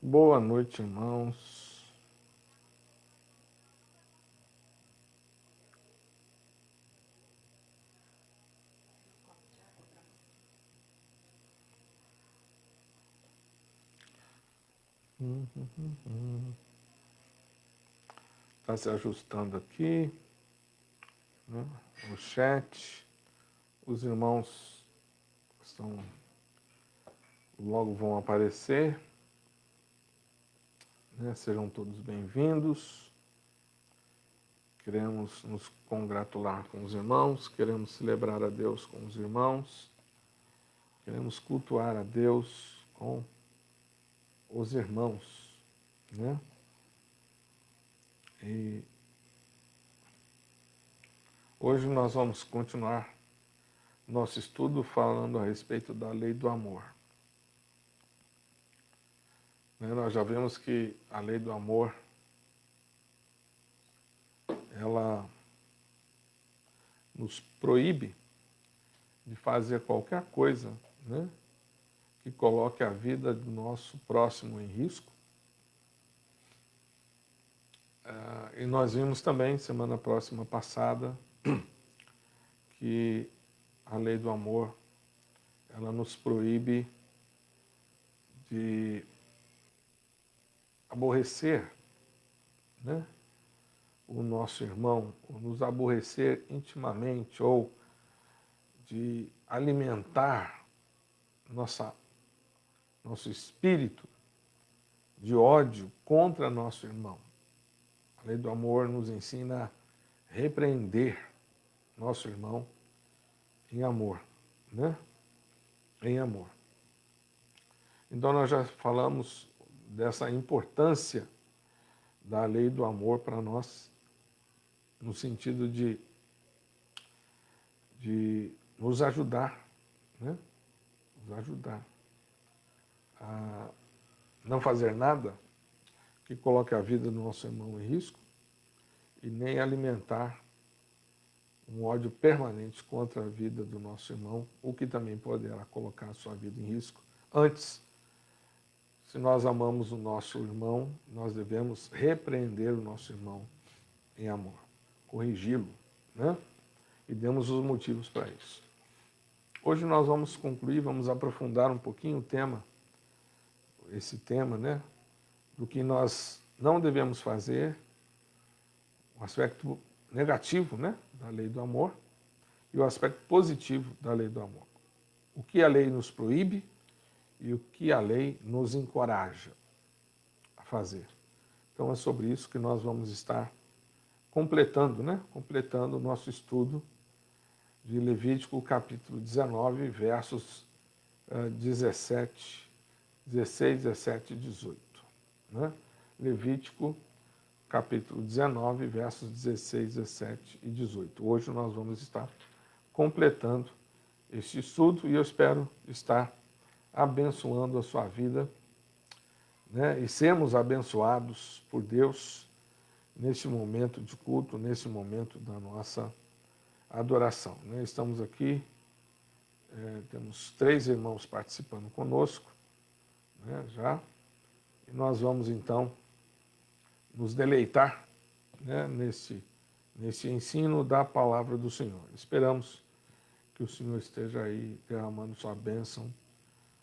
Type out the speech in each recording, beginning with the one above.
Boa noite, irmãos. Está se ajustando aqui, né? O chat. Os irmãos logo vão aparecer, né? Sejam todos bem-vindos. Queremos nos congratular com os irmãos, queremos celebrar a Deus com os irmãos, queremos cultuar a Deus com os irmãos, né? E hoje nós vamos continuar nosso estudo falando a respeito da lei do amor. Nós já vimos que a lei do amor, ela nos proíbe de fazer qualquer coisa, né, que coloque a vida do nosso próximo em risco. E nós vimos também, semana próxima passada, que a lei do amor, ela nos proíbe de aborrecer, né, o nosso irmão, ou nos aborrecer intimamente, ou de alimentar nosso espírito de ódio contra nosso irmão. A lei do amor nos ensina a repreender nosso irmão em amor, né? Em amor. Então nós já falamos dessa importância da lei do amor para nós, no sentido de nos ajudar, né? Nos ajudar a não fazer nada que coloque a vida do nosso irmão em risco e nem alimentar um ódio permanente contra a vida do nosso irmão, o que também poderá colocar a sua vida em risco. Antes, se nós amamos o nosso irmão, nós devemos repreender o nosso irmão em amor, corrigi-lo, né? E demos os motivos para isso. Hoje nós vamos concluir, vamos aprofundar um pouquinho esse tema, né? Do que nós não devemos fazer, o aspecto negativo, né, da lei do amor, e o aspecto positivo da lei do amor. O que a lei nos proíbe e o que a lei nos encoraja a fazer. Então é sobre isso que nós vamos estar completando, né? Completando o nosso estudo de Levítico capítulo 19, versos 16, 17 e 18. Né? Levítico capítulo 19, versos 16, 17 e 18. Hoje nós vamos estar completando este estudo e eu espero estar abençoando a sua vida, né? E sermos abençoados por Deus neste momento de culto, nesse momento da nossa adoração. Né? Estamos aqui, temos 3 irmãos participando conosco, né, já, e nós vamos então nos deleitar, né, nesse ensino da palavra do Senhor. Esperamos que o Senhor esteja aí derramando sua bênção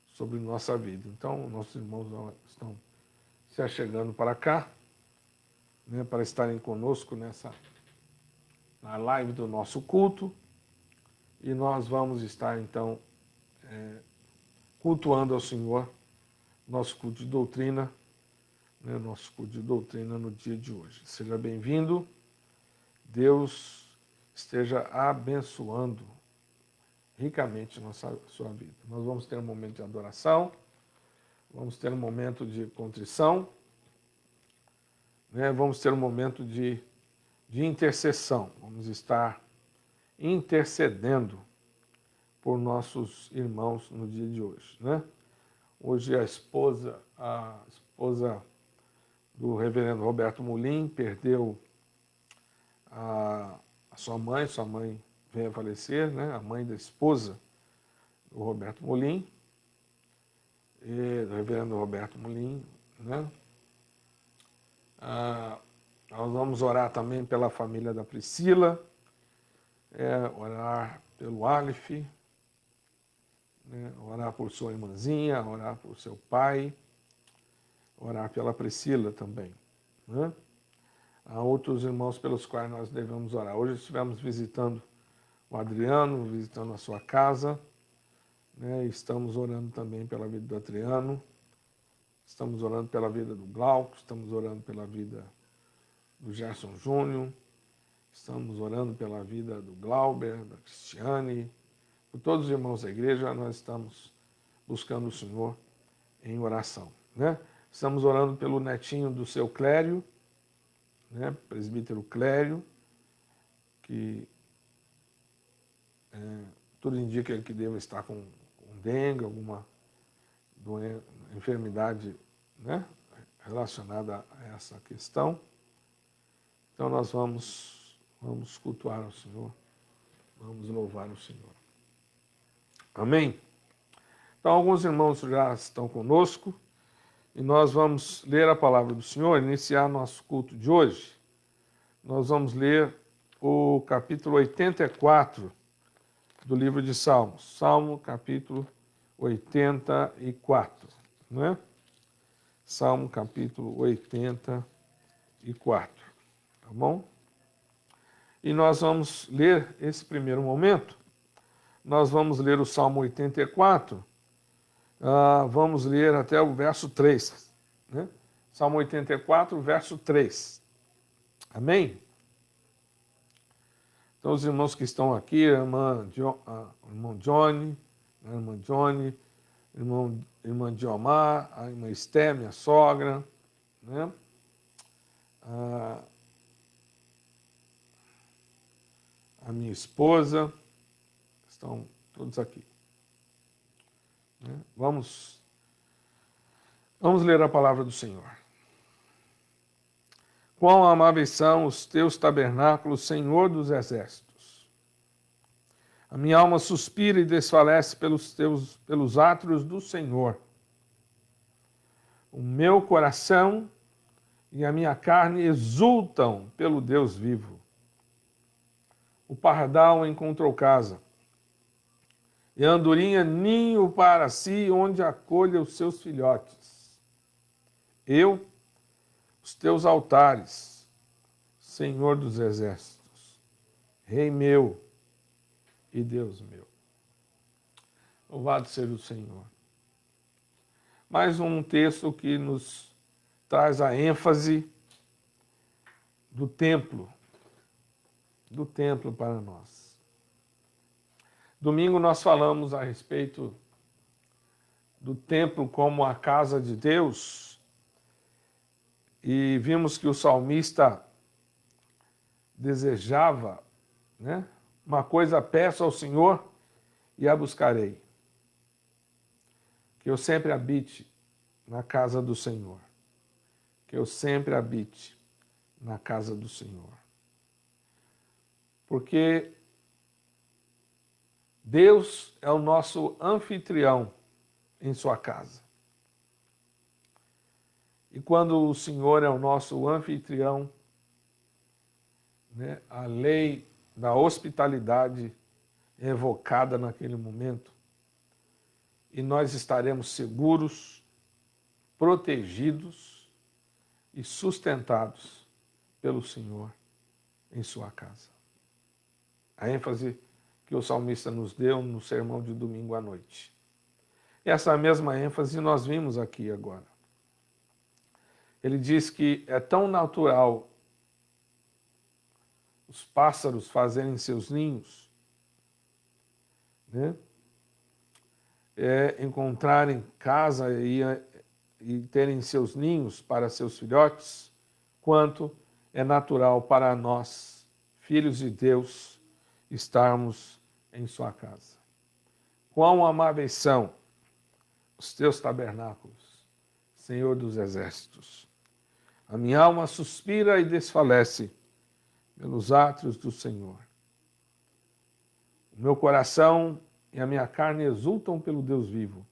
sobre nossa vida. Então, nossos irmãos estão se achegando para cá, né, para estarem conosco na live do nosso culto, e nós vamos estar então cultuando ao Senhor, nosso culto de doutrina, né, nosso culto de doutrina no dia de hoje. Seja bem-vindo, Deus esteja abençoando ricamente sua vida. Nós vamos ter um momento de adoração, vamos ter um momento de contrição, né, vamos ter um momento de intercessão, vamos estar intercedendo por nossos irmãos no dia de hoje, né? Hoje a esposa do reverendo Roberto Mulim perdeu a sua mãe veio a falecer, né? A mãe da esposa do Roberto Mulim, do reverendo Roberto Mulim, né? Nós vamos orar também pela família da Priscila, orar pelo Aleph, né? Orar por sua irmãzinha, orar por seu pai, orar pela Priscila também, né? Há outros irmãos pelos quais nós devemos orar. Hoje estivemos visitando o Adriano, visitando a sua casa, né? Estamos orando também pela vida do Adriano, estamos orando pela vida do Glauco, estamos orando pela vida do Gerson Júnior, estamos orando pela vida do Glauber, da Cristiane, por todos os irmãos da igreja. Nós estamos buscando o Senhor em oração, né? Estamos orando pelo netinho do seu Clério, né? Presbítero Clério, que tudo indica que deva estar com dengue, alguma enfermidade, né? Relacionada a essa questão. Então nós vamos cultuar o Senhor, vamos louvar o Senhor. Amém? Então alguns irmãos já estão conosco e nós vamos ler a palavra do Senhor, iniciar nosso culto de hoje. Nós vamos ler o capítulo 84 do livro de Salmos. Salmo capítulo 84, né? Salmo capítulo 84, tá bom? E nós vamos ler esse primeiro momento. Nós vamos ler o Salmo 84, vamos ler até o verso 3, né? Salmo 84, verso 3. Amém? Então, os irmãos que estão aqui, irmão Johnny, irmã Diomar, a irmã Esté, minha sogra, né? A minha esposa, estão todos aqui, né? Vamos ler a palavra do Senhor. Quão amáveis são os teus tabernáculos, Senhor dos exércitos. A minha alma suspira e desfalece pelos átrios do Senhor. O meu coração e a minha carne exultam pelo Deus vivo. O pardal encontrou casa, e a andorinha ninho para si, onde acolha os seus filhotes. Os teus altares, Senhor dos exércitos, Rei meu e Deus meu. Louvado seja o Senhor. Mais um texto que nos traz a ênfase do templo para nós. Domingo nós falamos a respeito do templo como a casa de Deus, e vimos que o salmista desejava, né? Uma coisa peço ao Senhor e a buscarei, que eu sempre habite na casa do Senhor, que eu sempre habite na casa do Senhor. Porque Deus é o nosso anfitrião em sua casa. E quando o Senhor é o nosso anfitrião, né, a lei da hospitalidade é evocada naquele momento, e nós estaremos seguros, protegidos e sustentados pelo Senhor em sua casa. A ênfase que o salmista nos deu no sermão de domingo à noite. E essa mesma ênfase nós vimos aqui agora. Ele diz que é tão natural os pássaros fazerem seus ninhos, né? Encontrarem casa e terem seus ninhos para seus filhotes, quanto é natural para nós, filhos de Deus, estarmos em sua casa. Quão amáveis são os teus tabernáculos, Senhor dos exércitos. A minha alma suspira e desfalece pelos átrios do Senhor. O meu coração e a minha carne exultam pelo Deus vivo.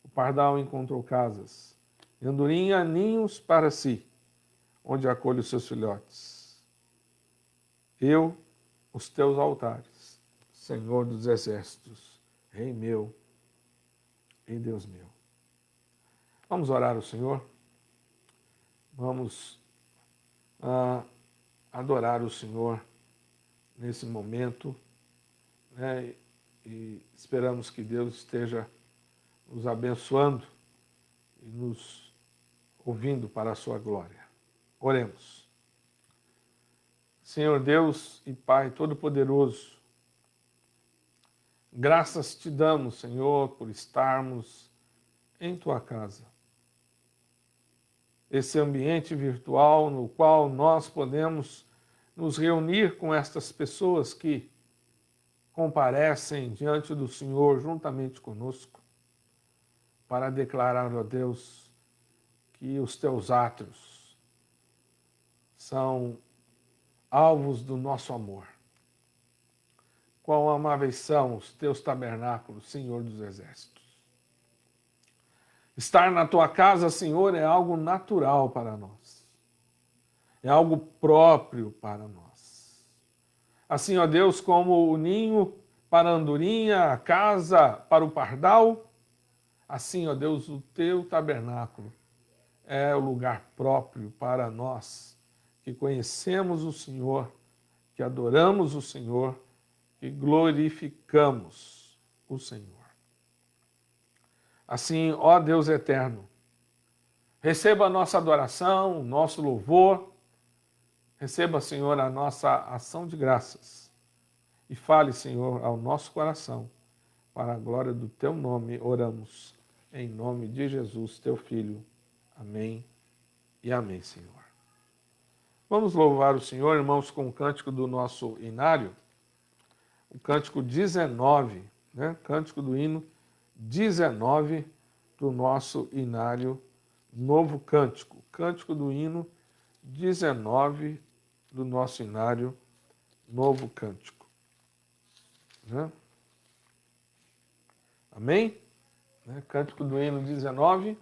O pardal encontrou casas, e andorinha ninhos para si, onde acolhe os seus filhotes. Eu, os teus altares, Senhor dos exércitos, Rei meu e Deus meu. Vamos orar ao Senhor? Vamos adorar o Senhor nesse momento, né? E esperamos que Deus esteja nos abençoando e nos ouvindo para a sua glória. Oremos. Senhor Deus e Pai Todo-Poderoso, graças te damos, Senhor, por estarmos em tua casa. Esse ambiente virtual no qual nós podemos nos reunir com estas pessoas que comparecem diante do Senhor juntamente conosco, para declarar a Deus que os teus átrios são alvos do nosso amor. Quão amáveis são os teus tabernáculos, Senhor dos exércitos. Estar na tua casa, Senhor, é algo natural para nós. É algo próprio para nós. Assim, ó Deus, como o ninho para a andorinha, a casa para o pardal, assim, ó Deus, o teu tabernáculo é o lugar próprio para nós, que conhecemos o Senhor, que adoramos o Senhor, que glorificamos o Senhor. Assim, ó Deus eterno, receba a nossa adoração, o nosso louvor, receba, Senhor, a nossa ação de graças e fale, Senhor, ao nosso coração, para a glória do teu nome, oramos, em nome de Jesus, teu Filho. Amém e amém, Senhor. Vamos louvar o Senhor, irmãos, com o cântico do nosso inário, o cântico 19, né? Cântico do hino 19 do nosso inário, novo cântico. Cântico do hino 19 do nosso inário, novo cântico. Né? Amém? Né? Cântico do hino 19.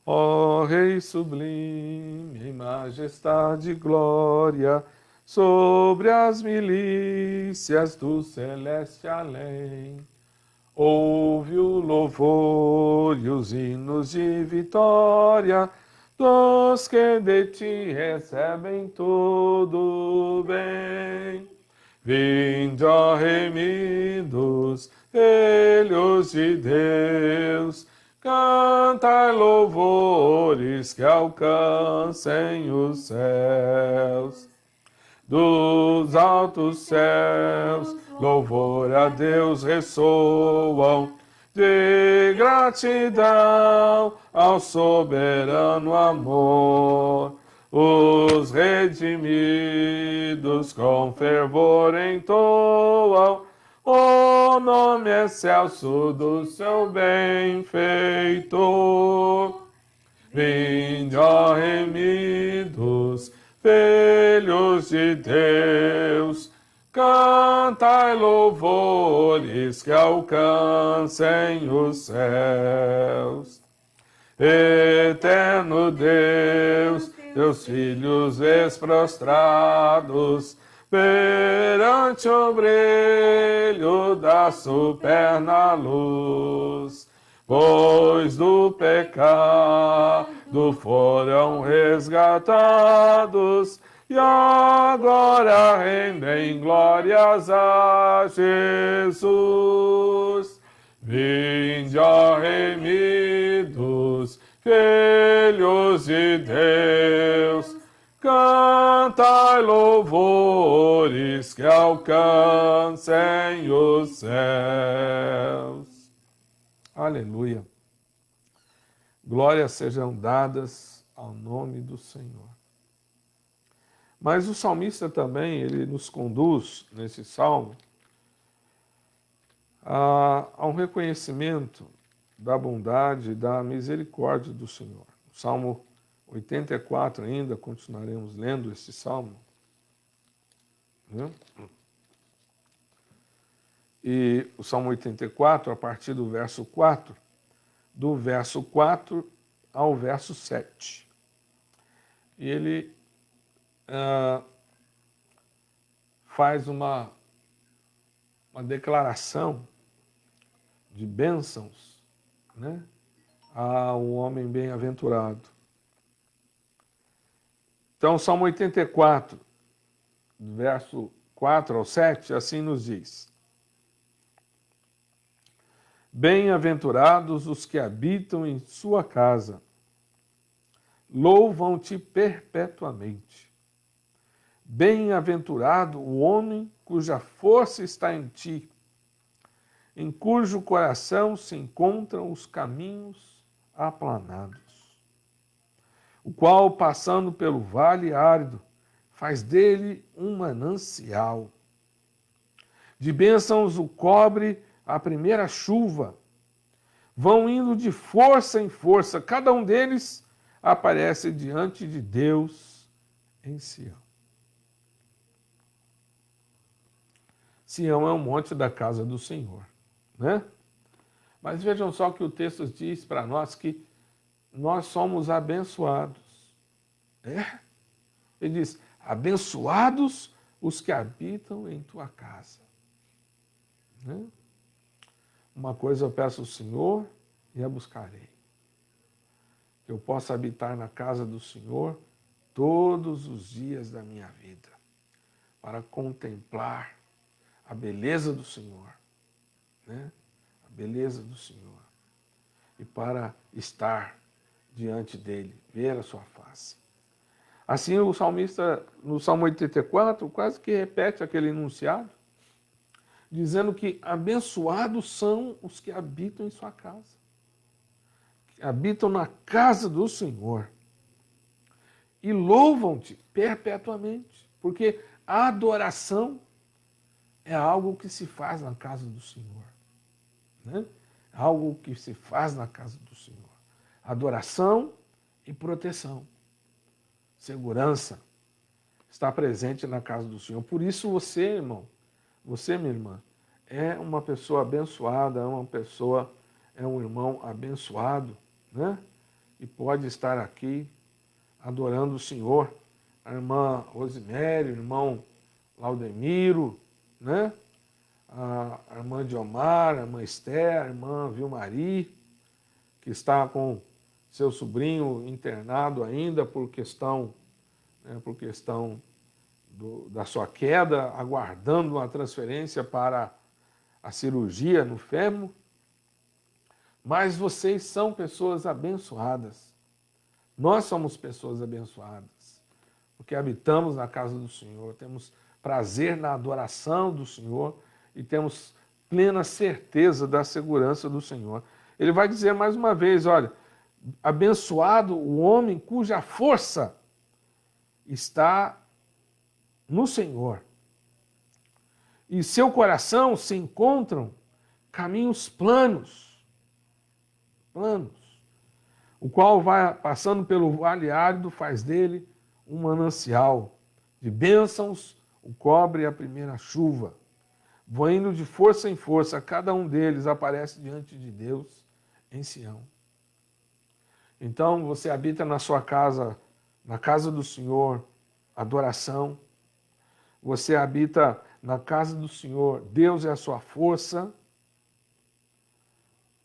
Ó Rei sublime, em majestade e glória, sobre as milícias do celeste além, ouve o louvor e os hinos de vitória dos que de ti recebem todo bem. Vinde, ó remidos, filhos de Deus, cantai louvores que alcancem os céus. Dos altos céus, louvor a Deus ressoam, de gratidão ao soberano amor. Os redimidos com fervor entoam o nome excelso do seu benfeitor. Vinde, ó remidos, filhos de Deus, cantai louvores que alcancem os céus. Eterno Deus, teus filhos vês prostrados perante o brilho da superna luz, pois do pecado foram resgatados e agora rendem glórias a Jesus. Vinde, ó remidos, filhos de Deus, cantai louvores que alcancem os céus. Aleluia. Glórias sejam dadas ao nome do Senhor. Mas o salmista também, ele nos conduz, nesse salmo, a um reconhecimento da bondade e da misericórdia do Senhor. O Salmo 84 ainda, continuaremos lendo esse salmo. Né? E o Salmo 84, a partir do verso 4, do verso 4 ao verso 7. E ele faz uma declaração de bênçãos, né, ao homem bem-aventurado. Então, Salmo 84, verso 4 ao 7, assim nos diz: Bem-aventurados os que habitam em sua casa, louvam-te perpetuamente. Bem-aventurado o homem cuja força está em ti, em cujo coração se encontram os caminhos aplanados, o qual, passando pelo vale árido, faz dele um manancial. De bênçãos o cobre a primeira chuva, vão indo de força em força, cada um deles aparece diante de Deus em Sião. Sião é o monte da casa do Senhor, né? Mas vejam só que o texto diz para nós que nós somos abençoados. Ele diz: abençoados os que habitam em tua casa. Né? Uma coisa eu peço ao Senhor e a buscarei: que eu possa habitar na casa do Senhor todos os dias da minha vida, para contemplar a beleza do Senhor, né? A beleza do Senhor, e para estar diante dele, ver a sua face. Assim, o salmista, no Salmo 84, quase que repete aquele enunciado, dizendo que abençoados são os que habitam em sua casa, que habitam na casa do Senhor, e louvam-te perpetuamente, porque a adoração é algo que se faz na casa do Senhor, né? Algo que se faz na casa do Senhor. Adoração e proteção, segurança, está presente na casa do Senhor. Por isso você, irmão, você, minha irmã, é uma pessoa abençoada, é um irmão abençoado, né? E pode estar aqui adorando o Senhor. A irmã Rosimério, o irmão Laudemiro, né? A irmã Diomar, a irmã Esther, a irmã Vilmari, que está com seu sobrinho internado ainda por questão da sua queda, aguardando uma transferência para a cirurgia no fêmur. Mas vocês são pessoas abençoadas. Nós somos pessoas abençoadas, porque habitamos na casa do Senhor, temos prazer na adoração do Senhor e temos plena certeza da segurança do Senhor. Ele vai dizer mais uma vez, olha, abençoado o homem cuja força está no Senhor, e seu coração se encontram caminhos planos, o qual vai passando pelo vale árido, faz dele um manancial. De bênçãos o cobre a primeira chuva, vão indo de força em força, cada um deles aparece diante de Deus em Sião. Então você habita na sua casa, na casa do Senhor, adoração. Você habita na casa do Senhor, Deus é a sua força,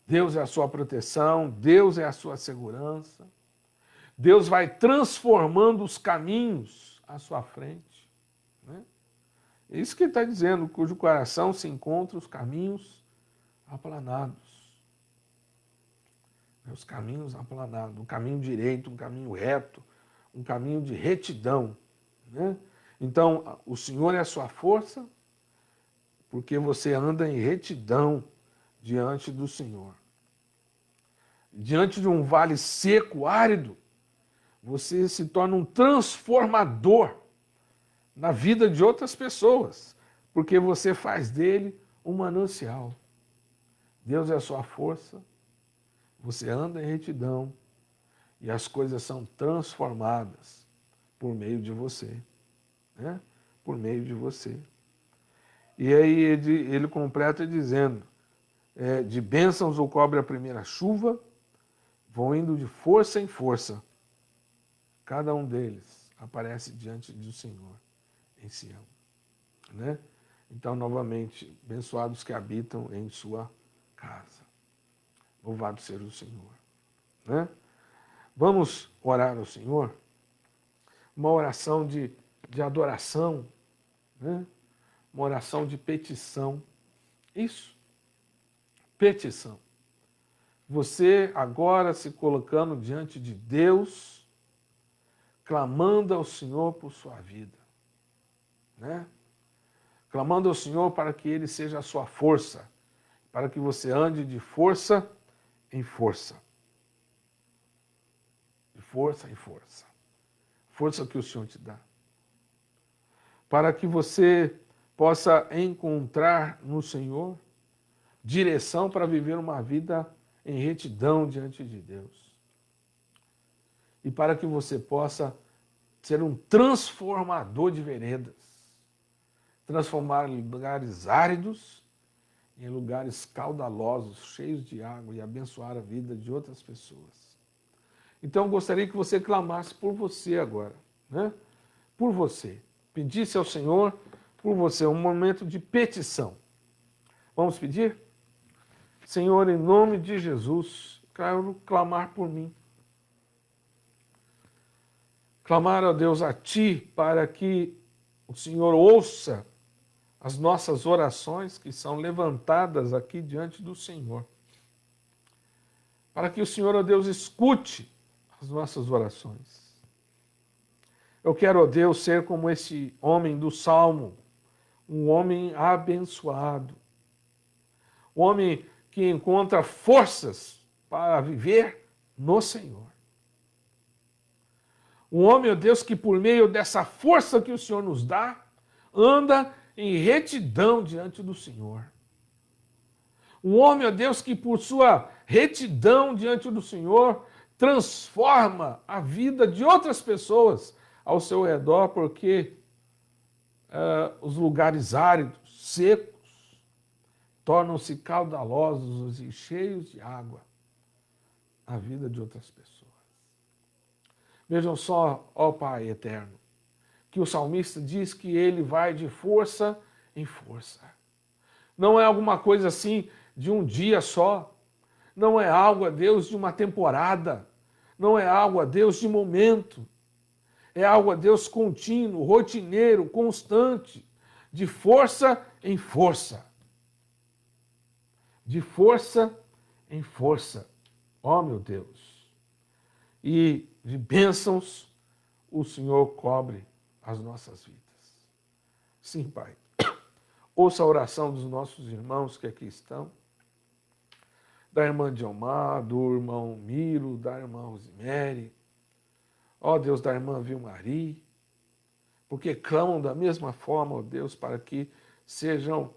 Deus é a sua proteção, Deus é a sua segurança. Deus vai transformando os caminhos à sua frente, né? É isso que ele está dizendo, cujo coração se encontra os caminhos aplanados. Os caminhos aplanados, um caminho direito, um caminho reto, um caminho de retidão, né? Então, o Senhor é a sua força, porque você anda em retidão diante do Senhor. Diante de um vale seco, árido, você se torna um transformador na vida de outras pessoas, porque você faz dele um manancial. Deus é a sua força, você anda em retidão e as coisas são transformadas por meio de você, né? Por meio de você. E aí ele completa dizendo, de bênçãos o cobre a primeira chuva, vão indo de força em força. Cada um deles aparece diante do Senhor em Sião, né? Então, novamente, abençoados que habitam em sua casa. Louvado seja o Senhor, né? Vamos orar ao Senhor? Uma oração de adoração, né? Uma oração de petição. Isso, petição. Você agora se colocando diante de Deus, clamando ao Senhor por sua vida, né? Clamando ao Senhor para que Ele seja a sua força, para que você ande de força em força. De força em força. Força que o Senhor te dá. Para que você possa encontrar no Senhor direção para viver uma vida em retidão diante de Deus. E para que você possa ser um transformador de veredas. Transformar lugares áridos em lugares caudalosos, cheios de água e abençoar a vida de outras pessoas. Então, eu gostaria que você clamasse por você agora, né? Por você. Pedisse ao Senhor por você, um momento de petição. Vamos pedir? Senhor, em nome de Jesus, quero clamar por mim. Clamar a Deus a Ti para que o Senhor ouça as nossas orações que são levantadas aqui diante do Senhor. Para que o Senhor, ó Deus, escute as nossas orações. Eu quero, ó Deus, ser como esse homem do Salmo, um homem abençoado, um homem que encontra forças para viver no Senhor. Um homem, ó Deus, que por meio dessa força que o Senhor nos dá, anda em retidão diante do Senhor. Um homem, ó Deus, que por sua retidão diante do Senhor transforma a vida de outras pessoas ao seu redor, porque os lugares áridos, secos, tornam-se caudalosos e cheios de água a vida de outras pessoas. Vejam só, ó Pai eterno, que o salmista diz que ele vai de força em força. Não é alguma coisa assim de um dia só. Não é algo, a Deus, de uma temporada. Não é algo, a Deus, de momento. É algo, a Deus, contínuo, rotineiro, constante, de força em força. De força em força. Ó, meu Deus. E de bênçãos o Senhor cobre as nossas vidas. Sim, Pai. Ouça a oração dos nossos irmãos que aqui estão, da irmã Diomar, do irmão Miro, da irmã Rosemary, ó Deus, da irmã Vilmari, porque clamam da mesma forma, ó Deus, para que sejam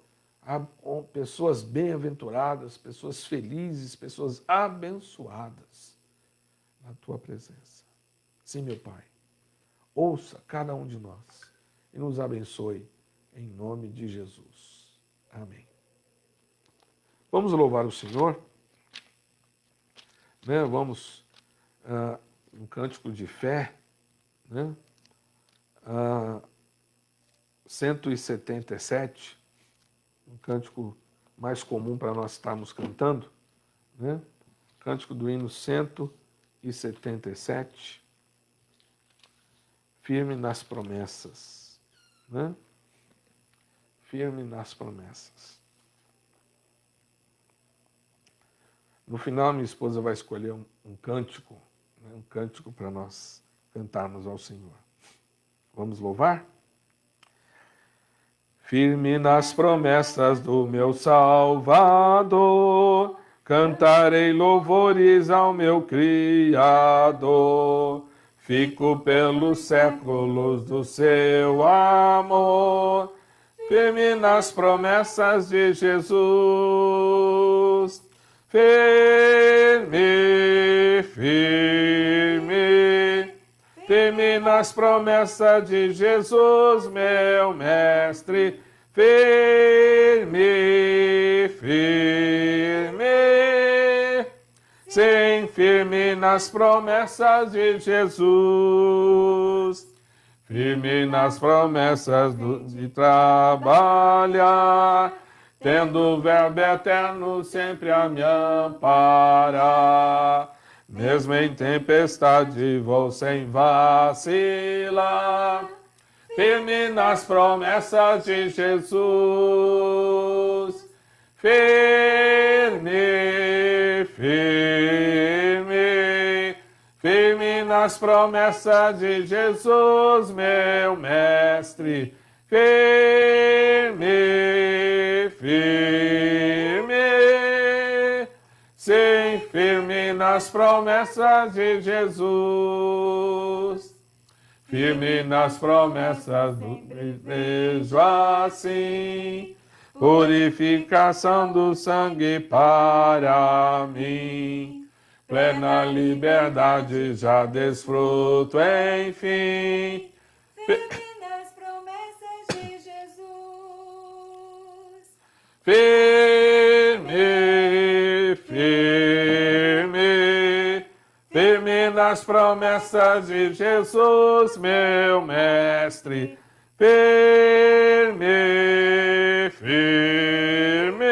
pessoas bem-aventuradas, pessoas felizes, pessoas abençoadas na Tua presença. Sim, meu Pai. Ouça cada um de nós e nos abençoe em nome de Jesus. Amém. Vamos louvar o Senhor, né? Vamos um cântico de fé, né? 177, um cântico mais comum para nós estarmos cantando, né? Cântico do hino 177. Firme nas promessas, né? Firme nas promessas. No final, minha esposa vai escolher um cântico, né? Um cântico para nós cantarmos ao Senhor. Vamos louvar? Firme nas promessas do meu Salvador, cantarei louvores ao meu Criador. Fico pelos séculos do seu amor, firme nas promessas de Jesus. Firme, firme, firme nas promessas de Jesus, meu mestre. Firme, firme, Sim, firme nas promessas de Jesus. Firme nas promessas de trabalhar, tendo o verbo eterno sempre a me amparar. Mesmo em tempestade vou sem vacilar, firme nas promessas de Jesus. Firme, firme, firme nas promessas de Jesus, meu mestre. Firme, firme, sim, firme nas promessas de Jesus. Firme nas promessas do vejo assim, purificação do sangue para mim. Plena liberdade já desfruto, enfim. Firme nas promessas de Jesus. Firme, firme, firme nas promessas de Jesus, meu mestre. Firme, firme,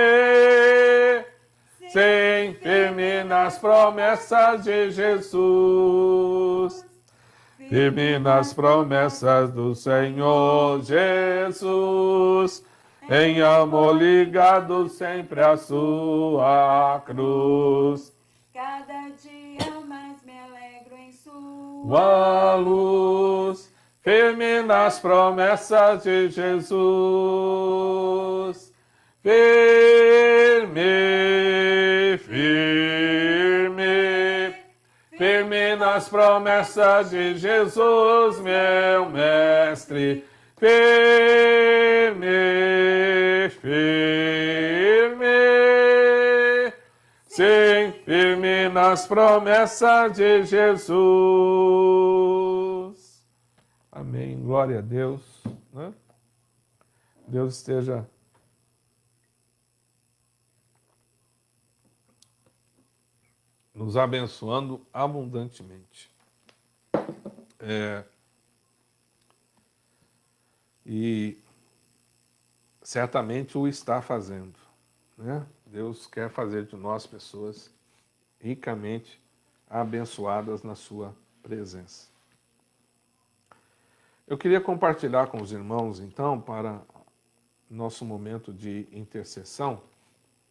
sim, firme nas promessas de Jesus. Firme nas promessas do Senhor Jesus, em amor ligado sempre à sua cruz. Cada dia mais me alegro em Sua luz, firme nas promessas de Jesus. Firme, firme, firme nas promessas de Jesus, meu mestre. Firme, firme, sim, firme nas promessas de Jesus. Amém. Glória a Deus. Né? Deus esteja nos abençoando abundantemente. E certamente o está fazendo. Né? Deus quer fazer de nós pessoas ricamente abençoadas na sua presença. Eu queria compartilhar com os irmãos, então, para nosso momento de intercessão,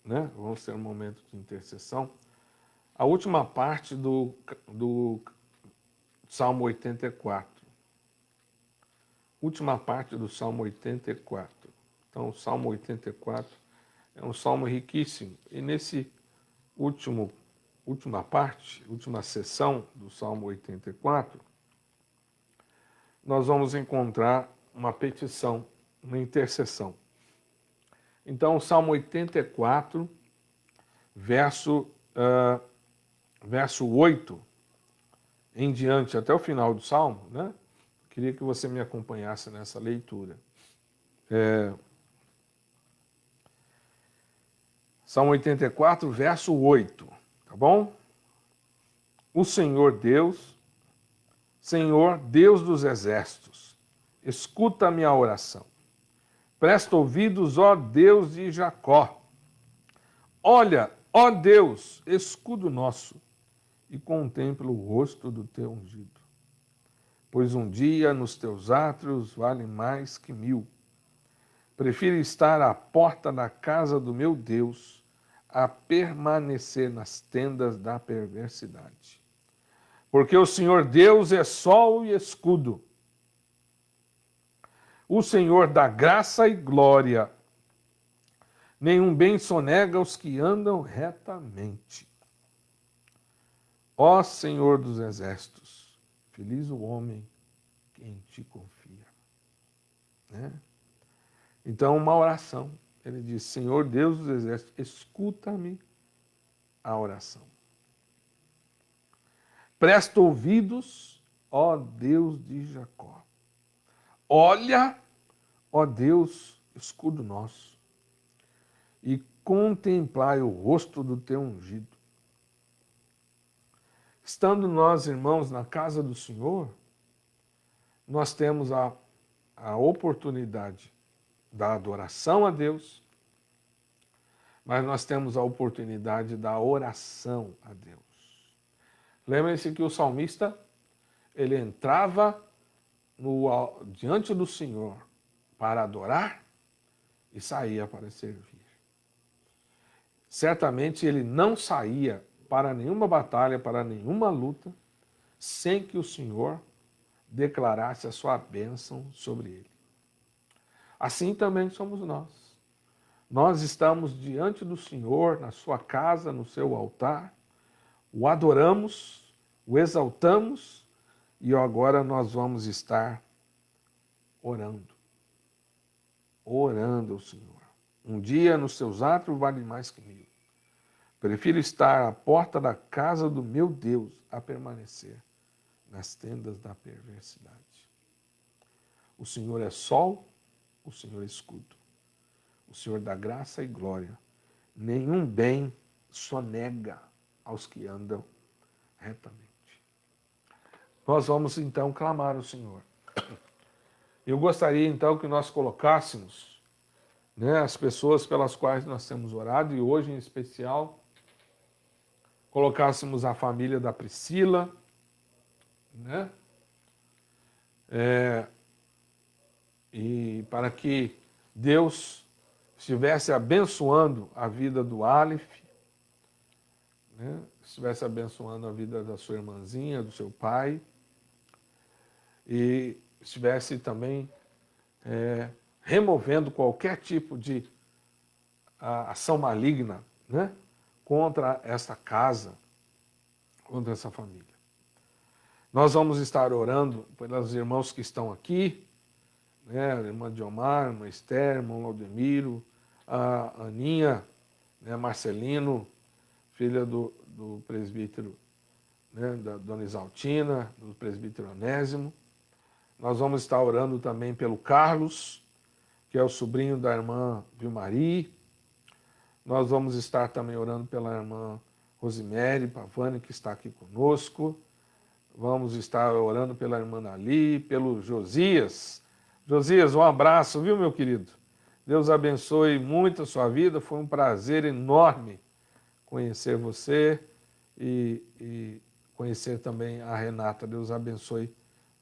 né? Vamos ter um momento de intercessão, a última parte do Salmo 84. Última parte do Salmo 84. Então, o Salmo 84 é um salmo riquíssimo. E nesse última parte, última sessão do Salmo 84, nós vamos encontrar uma petição, uma intercessão. Então, o Salmo 84, verso 8 em diante, até o final do Salmo, né? Queria que você me acompanhasse nessa leitura. Salmo 84, verso 8, tá bom? O Senhor Deus dos exércitos, escuta a minha oração. Presta ouvidos, ó Deus de Jacó. Olha, ó Deus, escudo nosso, e contempla o rosto do teu ungido. Pois um dia nos teus átrios vale mais que 1000. Prefiro estar à porta da casa do meu Deus a permanecer nas tendas da perversidade. Porque o Senhor Deus é sol e escudo. O Senhor dá graça e glória. Nenhum bem sonega aos que andam retamente. Ó Senhor dos exércitos, feliz o homem que em ti confia. Né? Então, uma oração. Ele diz, Senhor Deus dos exércitos, escuta-me a oração. Presta ouvidos, ó Deus de Jacó. Olha, ó Deus, escudo nosso, e contemplai o rosto do teu ungido. estando nós, irmãos, na casa do Senhor, nós temos a oportunidade da adoração a Deus, mas nós temos a oportunidade da oração a Deus. Lembrem-se que o salmista, ele entrava diante do Senhor para adorar e saía para servir. Certamente ele não saía para nenhuma batalha, para nenhuma luta, sem que o Senhor declarasse a sua bênção sobre ele. Assim também somos nós. Nós estamos diante do Senhor, na sua casa, no seu altar, o adoramos, o exaltamos e agora nós vamos estar orando. Orando ao Senhor. Um dia nos seus atos vale mais que 1000. Prefiro estar à porta da casa do meu Deus a permanecer nas tendas da perversidade. O Senhor é sol, o Senhor é escudo. O Senhor dá graça e glória. Nenhum bem sonega aos que andam retamente. Nós vamos então clamar ao Senhor. Eu gostaria então que nós colocássemos, né, as pessoas pelas quais nós temos orado, e hoje em especial, colocássemos a família da Priscila, né? E para que Deus estivesse abençoando a vida do Aleph, né? Estivesse abençoando a vida da sua irmãzinha, do seu pai, e estivesse também removendo qualquer tipo de ação maligna, né, contra essa casa, contra essa família. Nós vamos estar orando pelos irmãos que estão aqui, né, a irmã Diomar, a irmã Esther, irmão Laudemiro, a Aninha, né, Marcelino, filha do presbítero, né, da dona Isaltina, do presbítero Onésimo. Nós vamos estar orando também pelo Carlos, que é o sobrinho da irmã Vilmari. Nós vamos estar também orando pela irmã Rosemary Pavani, que está aqui conosco. Vamos estar orando pela irmã Nali, pelo Josias. Josias, um abraço, viu, meu querido? Deus abençoe muito a sua vida. Foi um prazer enorme conhecer você e conhecer também a Renata. Deus abençoe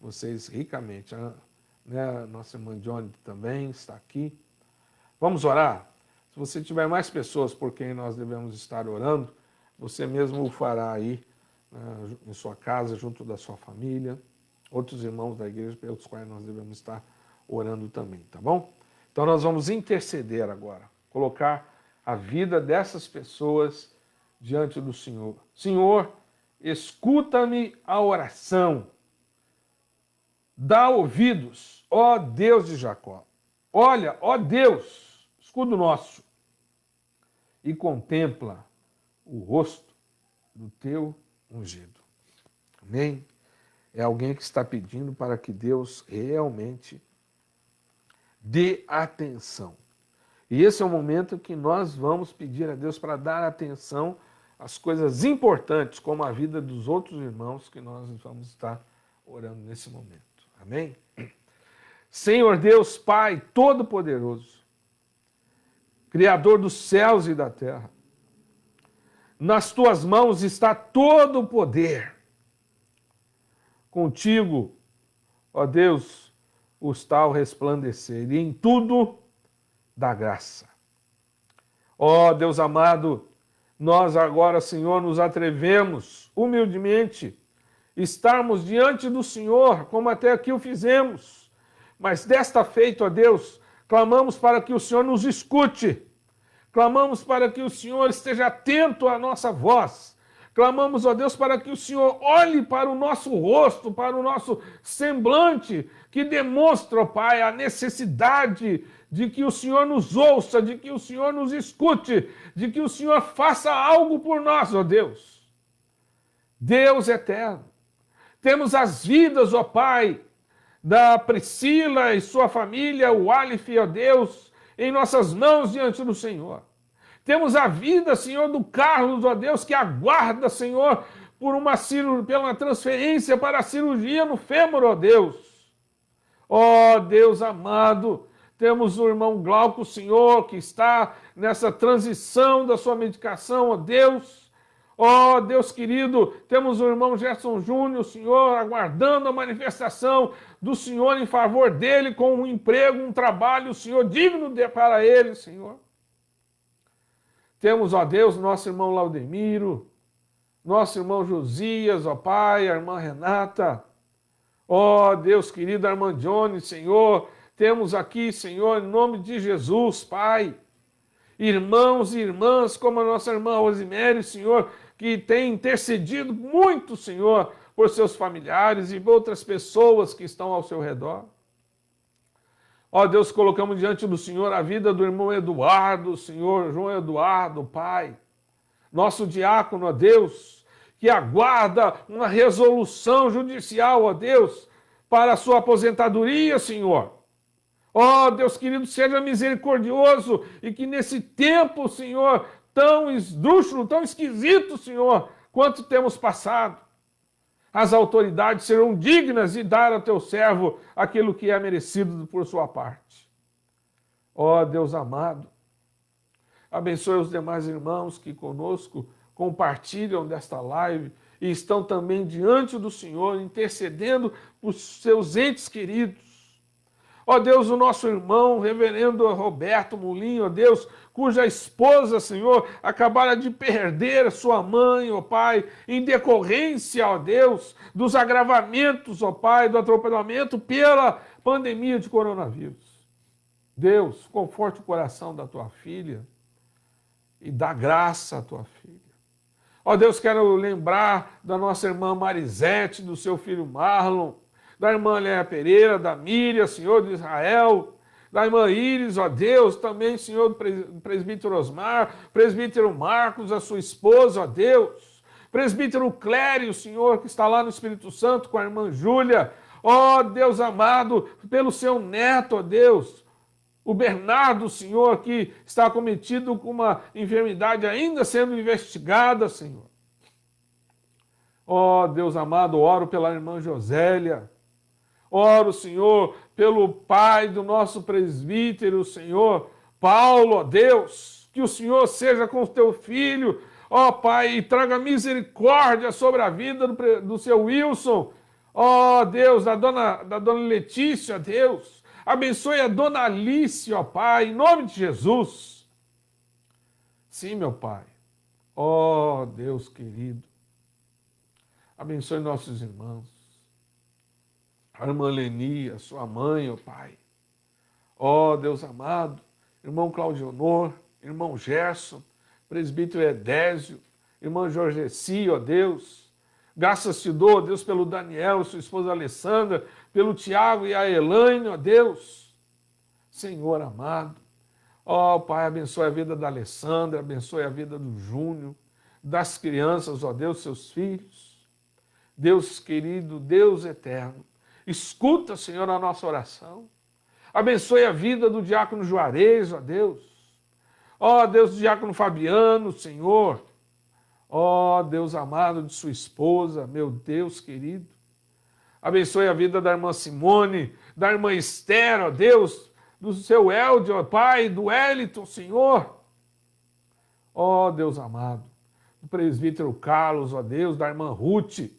vocês ricamente. Né? Nossa irmã Johnny também está aqui. Vamos orar? Se você tiver mais pessoas por quem nós devemos estar orando, você mesmo o fará aí, né, em sua casa, junto da sua família, outros irmãos da igreja pelos quais nós devemos estar orando também, tá bom? Então nós vamos interceder agora, colocar a vida dessas pessoas diante do Senhor. Senhor, escuta-me a oração. Dá ouvidos, ó Deus de Jacó. Olha, ó Deus, escudo nosso, e contempla o rosto do teu ungido. Amém? É alguém que está pedindo para que Deus realmente dê atenção. E esse é o momento que nós vamos pedir a Deus para dar atenção às coisas importantes, como a vida dos outros irmãos que nós vamos estar orando nesse momento. Amém? Senhor Deus, Pai Todo-Poderoso, Criador dos céus e da terra, nas tuas mãos está todo o poder. Contigo, ó Deus, está o resplandecer, e em tudo dá graça. Ó Deus amado, nós agora, Senhor, nos atrevemos humildemente estarmos diante do Senhor, como até aqui o fizemos. Mas desta feita, ó Deus, clamamos para que o Senhor nos escute. Clamamos para que o Senhor esteja atento à nossa voz. Clamamos, ó Deus, para que o Senhor olhe para o nosso rosto, para o nosso semblante, que demonstra, ó Pai, a necessidade de que o Senhor nos ouça, de que o Senhor nos escute, de que o Senhor faça algo por nós, ó Deus. Deus eterno. Temos as vidas, ó Pai, da Priscila e sua família, o Aleph, ó Deus, em nossas mãos diante do Senhor. Temos a vida, Senhor, do Carlos, ó Deus, que aguarda, Senhor, pela transferência para a cirurgia no fêmur, ó Deus. Ó Deus amado, temos o irmão Glauco, Senhor, que está nessa transição da sua medicação, ó Deus. Ó Deus querido, temos o irmão Gerson Júnior, Senhor, aguardando a manifestação do Senhor em favor dele, com um emprego, um trabalho, Senhor, digno para ele, Senhor. Temos, ó Deus, nosso irmão Laudemiro, nosso irmão Josias, ó Pai, a irmã Renata, ó Deus querido, a irmã Johnny, Senhor, temos aqui, Senhor, em nome de Jesus, Pai, irmãos e irmãs, como a nossa irmã Rosimério, Senhor, que tem intercedido muito, Senhor, por seus familiares e por outras pessoas que estão ao seu redor. Ó Deus, colocamos diante do Senhor a vida do irmão Eduardo, Senhor, João Eduardo, Pai, nosso diácono, ó Deus, que aguarda uma resolução judicial, ó Deus, para a sua aposentadoria, Senhor. Ó Deus querido, seja misericordioso e que nesse tempo, Senhor, tão esdrúxulo, tão esquisito, Senhor, quanto temos passado, as autoridades serão dignas de dar ao teu servo aquilo que é merecido por sua parte. Ó Deus amado, abençoe os demais irmãos que conosco compartilham desta live e estão também diante do Senhor, intercedendo por seus entes queridos. Ó Deus, o nosso irmão, reverendo Roberto Mulinho, ó Deus, cuja esposa, Senhor, acabara de perder sua mãe, ó Pai, em decorrência, ó Deus, dos agravamentos, ó Pai, do atropelamento pela pandemia de coronavírus. Deus, conforte o coração da tua filha e dá graça à tua filha. Ó Deus, quero lembrar da nossa irmã Marisete, do seu filho Marlon, da irmã Léa Pereira, da Miriam, Senhor de Israel, da irmã Íris, ó Deus, também, Senhor, do presbítero Osmar, presbítero Marcos, a sua esposa, ó Deus, presbítero Clério, Senhor, que está lá no Espírito Santo com a irmã Júlia, ó Deus amado, pelo seu neto, ó Deus, o Bernardo, Senhor, que está acometido com uma enfermidade ainda sendo investigada, Senhor. Ó Deus amado, oro pela irmã Josélia, oro, Senhor, pelo pai do nosso presbítero, Senhor, Paulo, ó Deus, que o Senhor seja com o teu filho, ó Pai, e traga misericórdia sobre a vida do seu Wilson, ó Deus, da dona Letícia, Deus, abençoe a dona Alice, ó Pai, em nome de Jesus. Sim, meu Pai, ó Deus querido, abençoe nossos irmãos, a irmã Leni, a sua mãe, ó Pai. Ó Deus amado, irmão Claudionor, irmão Gerson, presbítero Edésio, irmã Jorgeci, ó Deus. Graças te dou, ó Deus, pelo Daniel, sua esposa Alessandra, pelo Tiago e a Elaine, ó Deus. Senhor amado, ó Pai, abençoe a vida da Alessandra, abençoe a vida do Júnior, das crianças, ó Deus, seus filhos. Deus querido, Deus eterno, escuta, Senhor, a nossa oração. Abençoe a vida do diácono Juarez, ó Deus. Ó Deus, do diácono Fabiano, Senhor. Ó Deus amado de sua esposa, meu Deus querido. Abençoe a vida da irmã Simone, da irmã Esther, ó Deus, do seu Eldio, ó Pai, do Wellington, Senhor. Ó Deus amado, do presbítero Carlos, ó Deus, da irmã Ruth.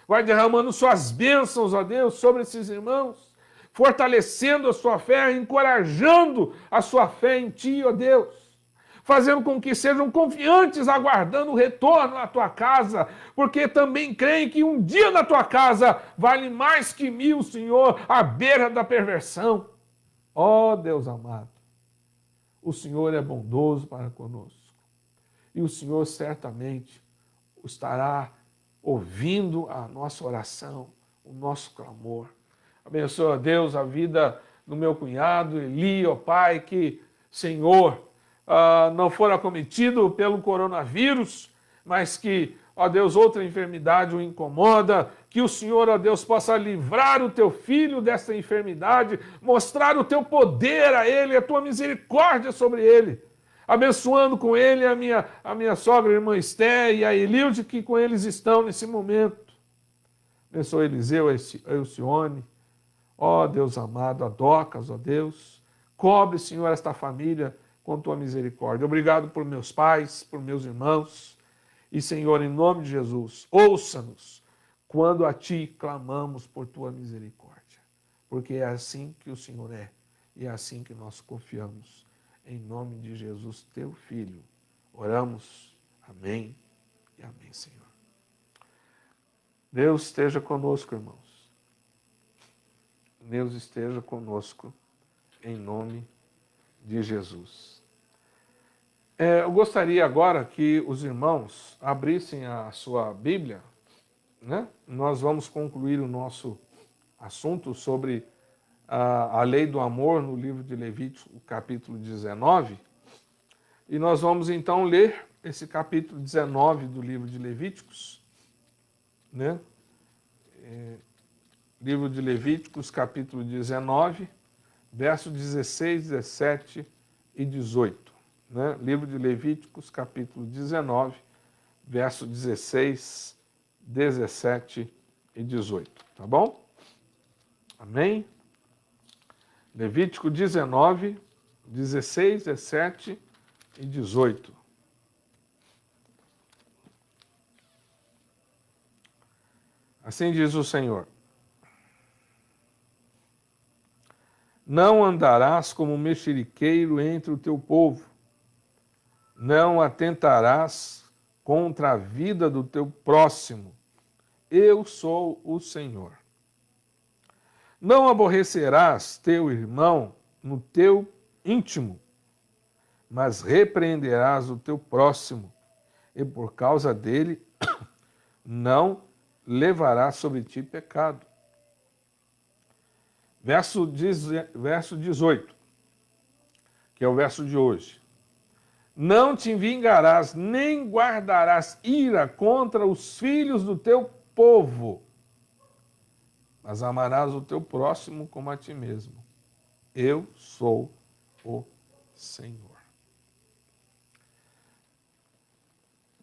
Vai derramando suas bênçãos, ó Deus, sobre esses irmãos, fortalecendo a sua fé, encorajando a sua fé em Ti, ó Deus, fazendo com que sejam confiantes, aguardando o retorno à Tua casa, porque também creem que um dia na Tua casa vale mais que 1000, Senhor, à beira da perversão. Ó Deus amado, o Senhor é bondoso para conosco, e o Senhor certamente estará ouvindo a nossa oração, o nosso clamor. Abençoa, Deus, a vida do meu cunhado Eli, ó Pai, que, Senhor, não for acometido pelo coronavírus, mas que, ó Deus, outra enfermidade o incomoda, que o Senhor, ó Deus, possa livrar o teu filho desta enfermidade, mostrar o teu poder a ele, a tua misericórdia sobre ele. abençoando com ele a minha sogra, a irmã Esté e a Elilde, que com eles estão nesse momento. Abençoa Eliseu, a Elcione, ó Deus amado, a Docas, ó Deus. Cobre, Senhor, esta família com tua misericórdia. Obrigado por meus pais, por meus irmãos. E, Senhor, em nome de Jesus, ouça-nos quando a ti clamamos por tua misericórdia. Porque é assim que o Senhor é. E é assim que nós confiamos. Em nome de Jesus, teu Filho. Oramos. Amém e amém, Senhor. Deus esteja conosco, irmãos. Deus esteja conosco, em nome de Jesus. Eu gostaria agora que os irmãos abrissem a sua Bíblia, né? Nós vamos concluir o nosso assunto sobre a lei do amor no livro de Levítico, capítulo 19. E nós vamos então ler esse capítulo 19 do livro de Levíticos, né? Livro de Levíticos, capítulo 19, versos 16, 17 e 18. Né? Livro de Levíticos, capítulo 19, versos 16, 17 e 18. Tá bom? Amém? Levítico 19, 16, 17 e 18. Assim diz o Senhor: não andarás como mexeriqueiro entre o teu povo, não atentarás contra a vida do teu próximo. Eu sou o Senhor. Não aborrecerás teu irmão no teu íntimo, mas repreenderás o teu próximo, e por causa dele não levarás sobre ti pecado. Verso 18, que é o verso de hoje. Não te vingarás, nem guardarás ira contra os filhos do teu povo, mas amarás o teu próximo como a ti mesmo. Eu sou o Senhor.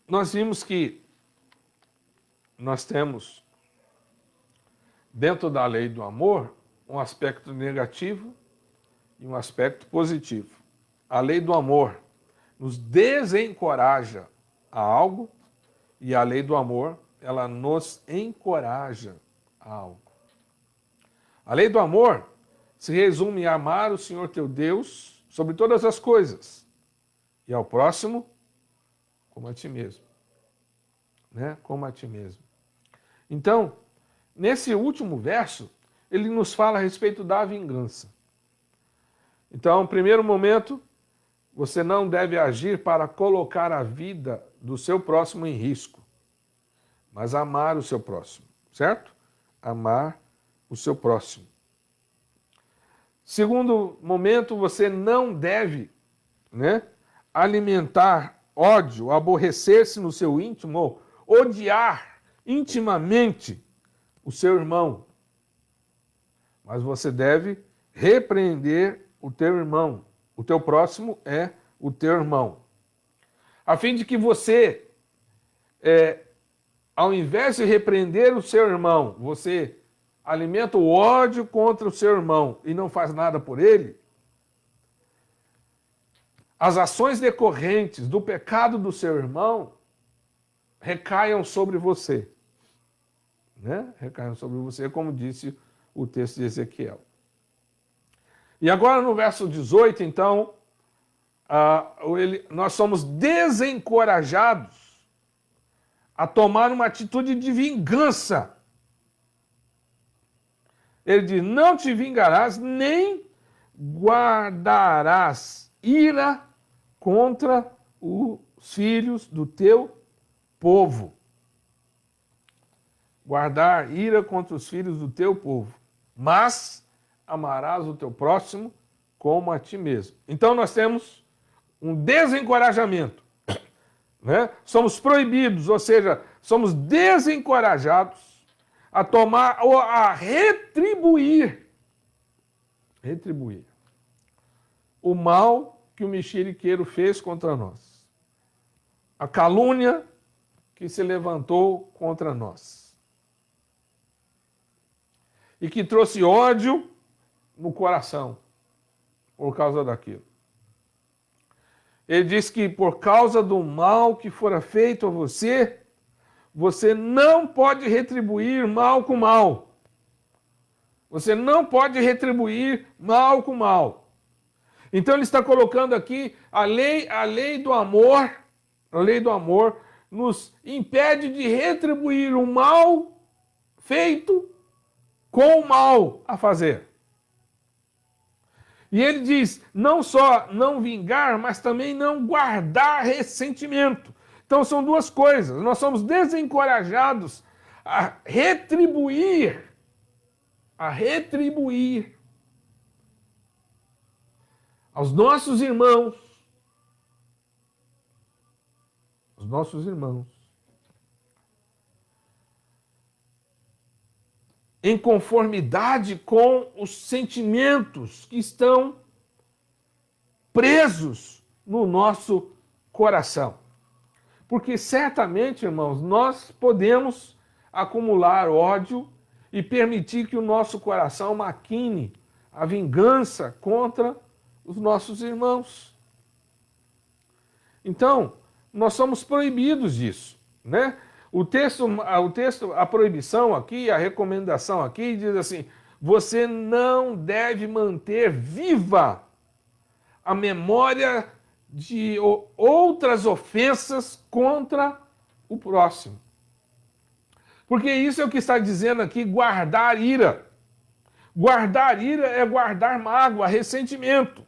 Nós vimos que nós temos, dentro da lei do amor, um aspecto negativo e um aspecto positivo. A lei do amor nos desencoraja a algo e a lei do amor, ela nos encoraja a algo. A lei do amor se resume em amar o Senhor teu Deus sobre todas as coisas e ao próximo como a ti mesmo. Né? Como a ti mesmo. Então, nesse último verso, ele nos fala a respeito da vingança. Então, no primeiro momento, você não deve agir para colocar a vida do seu próximo em risco, mas amar o seu próximo, certo? Amar o seu próximo. Segundo momento, você não deve, né, alimentar ódio, aborrecer-se no seu íntimo, ou odiar intimamente o seu irmão. Mas você deve repreender o teu irmão. O teu próximo é o teu irmão. A fim de que você, ao invés de repreender o seu irmão, você alimenta o ódio contra o seu irmão e não faz nada por ele, as ações decorrentes do pecado do seu irmão recaiam sobre você. Né? Recaiam sobre você, como disse o texto de Ezequiel. E agora no verso 18, então, nós somos desencorajados a tomar uma atitude de vingança. Ele diz, não te vingarás, nem guardarás ira contra os filhos do teu povo. Guardar ira contra os filhos do teu povo, mas amarás o teu próximo como a ti mesmo. Então nós temos um desencorajamento, né? Somos proibidos, ou seja, somos desencorajados a tomar ou a retribuir o mal que o mexeriqueiro fez contra nós. A calúnia que se levantou contra nós. E que trouxe ódio no coração por causa daquilo. Ele diz que por causa do mal que fora feito a você, você não pode retribuir mal com mal. Você não pode retribuir mal com mal. Então ele está colocando aqui a lei do amor, a lei do amor nos impede de retribuir o mal feito com o mal a fazer. E ele diz, não só não vingar, mas também não guardar ressentimento. Então são duas coisas. Nós somos desencorajados a retribuir aos nossos irmãos, em conformidade com os sentimentos que estão presos no nosso coração. Porque certamente, irmãos, nós podemos acumular ódio e permitir que o nosso coração maquine a vingança contra os nossos irmãos. Então, nós somos proibidos disso, né? O texto, a proibição aqui, a recomendação aqui diz assim: você não deve manter viva a memória de outras ofensas contra o próximo. Porque isso é o que está dizendo aqui, guardar ira. Guardar ira é guardar mágoa, ressentimento.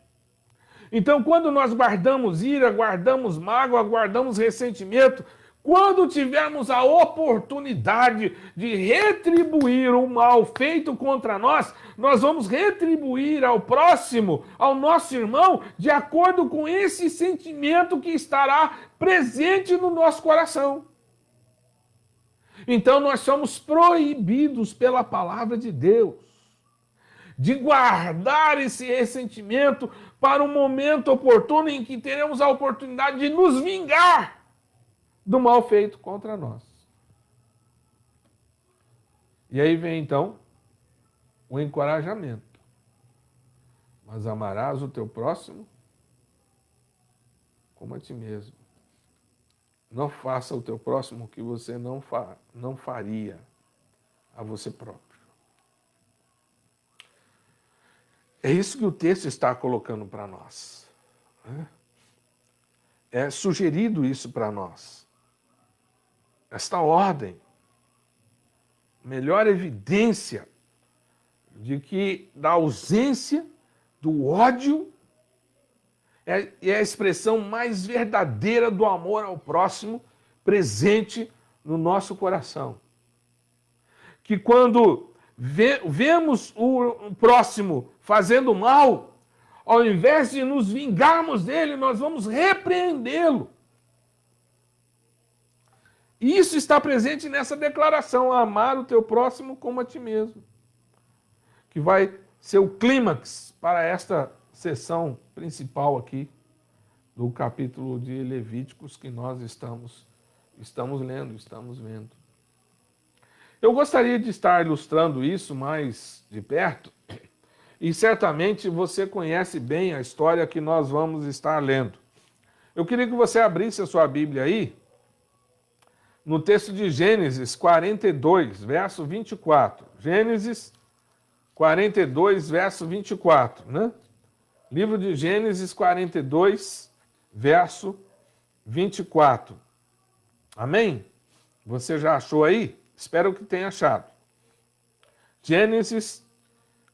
Então, quando nós guardamos ira, guardamos mágoa, guardamos ressentimento, quando tivermos a oportunidade de retribuir o mal feito contra nós, nós vamos retribuir ao próximo, ao nosso irmão, de acordo com esse sentimento que estará presente no nosso coração. Então nós somos proibidos pela palavra de Deus de guardar esse ressentimento para um momento oportuno em que teremos a oportunidade de nos vingar do mal feito contra nós. E aí vem então o encorajamento. Mas amarás o teu próximo como a ti mesmo. Não faça o teu próximo o que você não faria a você próprio. É isso que o texto está colocando para nós. É sugerido isso para nós. Esta ordem, melhor evidência de que da ausência do ódio é a expressão mais verdadeira do amor ao próximo presente no nosso coração. Que quando vemos o próximo fazendo mal, ao invés de nos vingarmos dele, nós vamos repreendê-lo. E isso está presente nessa declaração, amar o teu próximo como a ti mesmo. Que vai ser o clímax para esta sessão principal aqui do capítulo de Levíticos que nós estamos lendo, estamos vendo. Eu gostaria de estar ilustrando isso mais de perto, e certamente você conhece bem a história que nós vamos estar lendo. Eu queria que você abrisse a sua Bíblia aí, no texto de Gênesis 42, verso 24. Gênesis 42, verso 24, né? Livro de Gênesis 42, verso 24. Amém? Você já achou aí? Espero que tenha achado. Gênesis,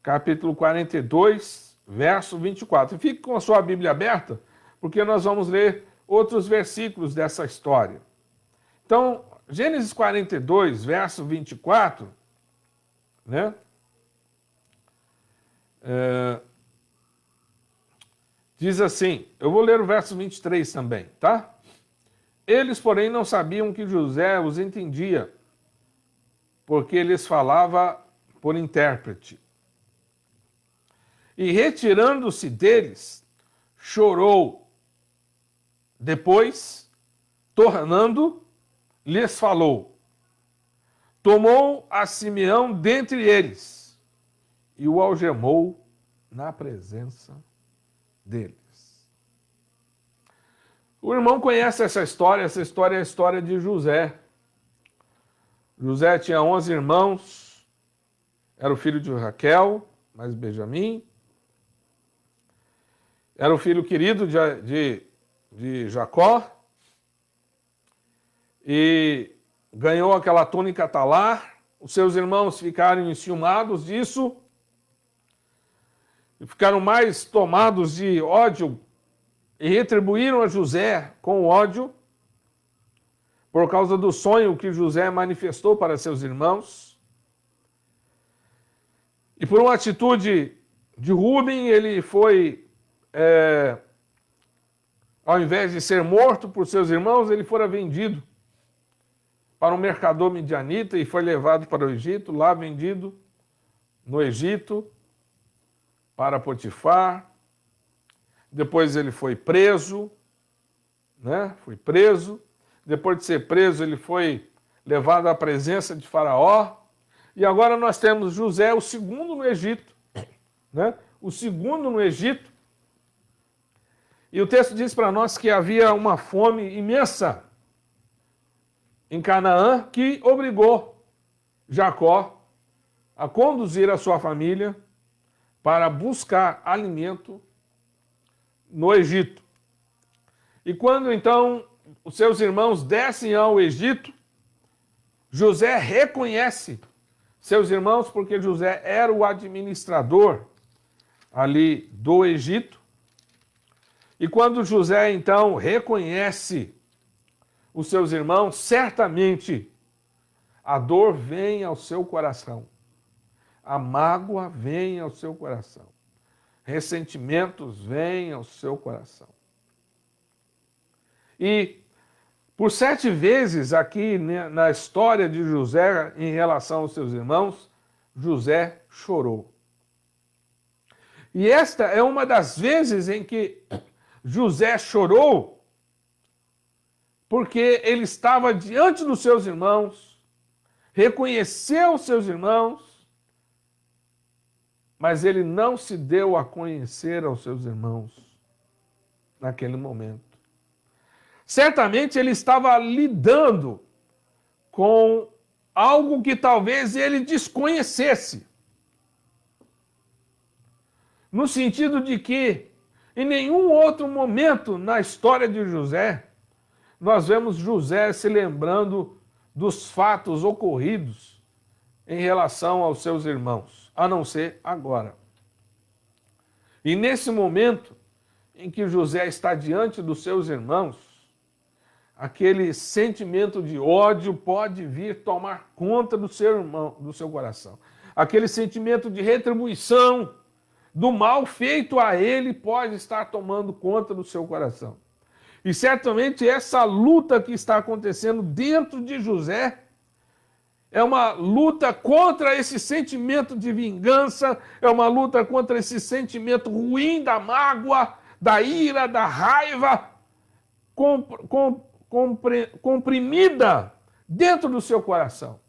capítulo 42, verso 24. Fique com a sua Bíblia aberta, porque nós vamos ler outros versículos dessa história. Então, Gênesis 42, verso 24, né? Diz assim, eu vou ler o verso 23 também, tá? Eles, porém, não sabiam que José os entendia, porque lhes falava por intérprete. E retirando-se deles, chorou. Depois, tornando, lhes falou. Tomou a Simeão dentre eles e o algemou na presença deles. O irmão conhece essa história é a história de José. José tinha 11 irmãos, era o filho de Raquel, mais Benjamim, era o filho querido de Jacó, e ganhou aquela túnica talar. Os seus irmãos ficaram enciumados disso, e ficaram mais tomados de ódio e retribuíram a José com ódio por causa do sonho que José manifestou para seus irmãos. E por uma atitude de Rúben, ele foi, ao invés de ser morto por seus irmãos, ele fora vendido para um mercador midianita e foi levado para o Egito, lá vendido no Egito para Potifar. Depois ele foi preso, né? Foi preso. Depois de ser preso, ele foi levado à presença de Faraó. E agora nós temos José, o segundo no Egito, né? O segundo no Egito. E o texto diz para nós que havia uma fome imensa em Canaã que obrigou Jacó a conduzir a sua família para buscar alimento no Egito. E quando então os seus irmãos descem ao Egito, José reconhece seus irmãos porque José era o administrador ali do Egito. E quando José então reconhece os seus irmãos, certamente a dor vem ao seu coração, a mágoa vem ao seu coração, ressentimentos vêm ao seu coração. E por 7 vezes aqui na história de José em relação aos seus irmãos, José chorou. E esta é uma das vezes em que José chorou porque ele estava diante dos seus irmãos, reconheceu os seus irmãos, mas ele não se deu a conhecer aos seus irmãos naquele momento. Certamente ele estava lidando com algo que talvez ele desconhecesse. No sentido de que, em nenhum outro momento na história de José, nós vemos José se lembrando dos fatos ocorridos em relação aos seus irmãos, a não ser agora. E nesse momento em que José está diante dos seus irmãos, aquele sentimento de ódio pode vir tomar conta do seu irmão, do seu coração. Aquele sentimento de retribuição do mal feito a ele pode estar tomando conta do seu coração. E certamente essa luta que está acontecendo dentro de José é uma luta contra esse sentimento de vingança, é uma luta contra esse sentimento ruim da mágoa, da ira, da raiva, comprimida dentro do seu coração.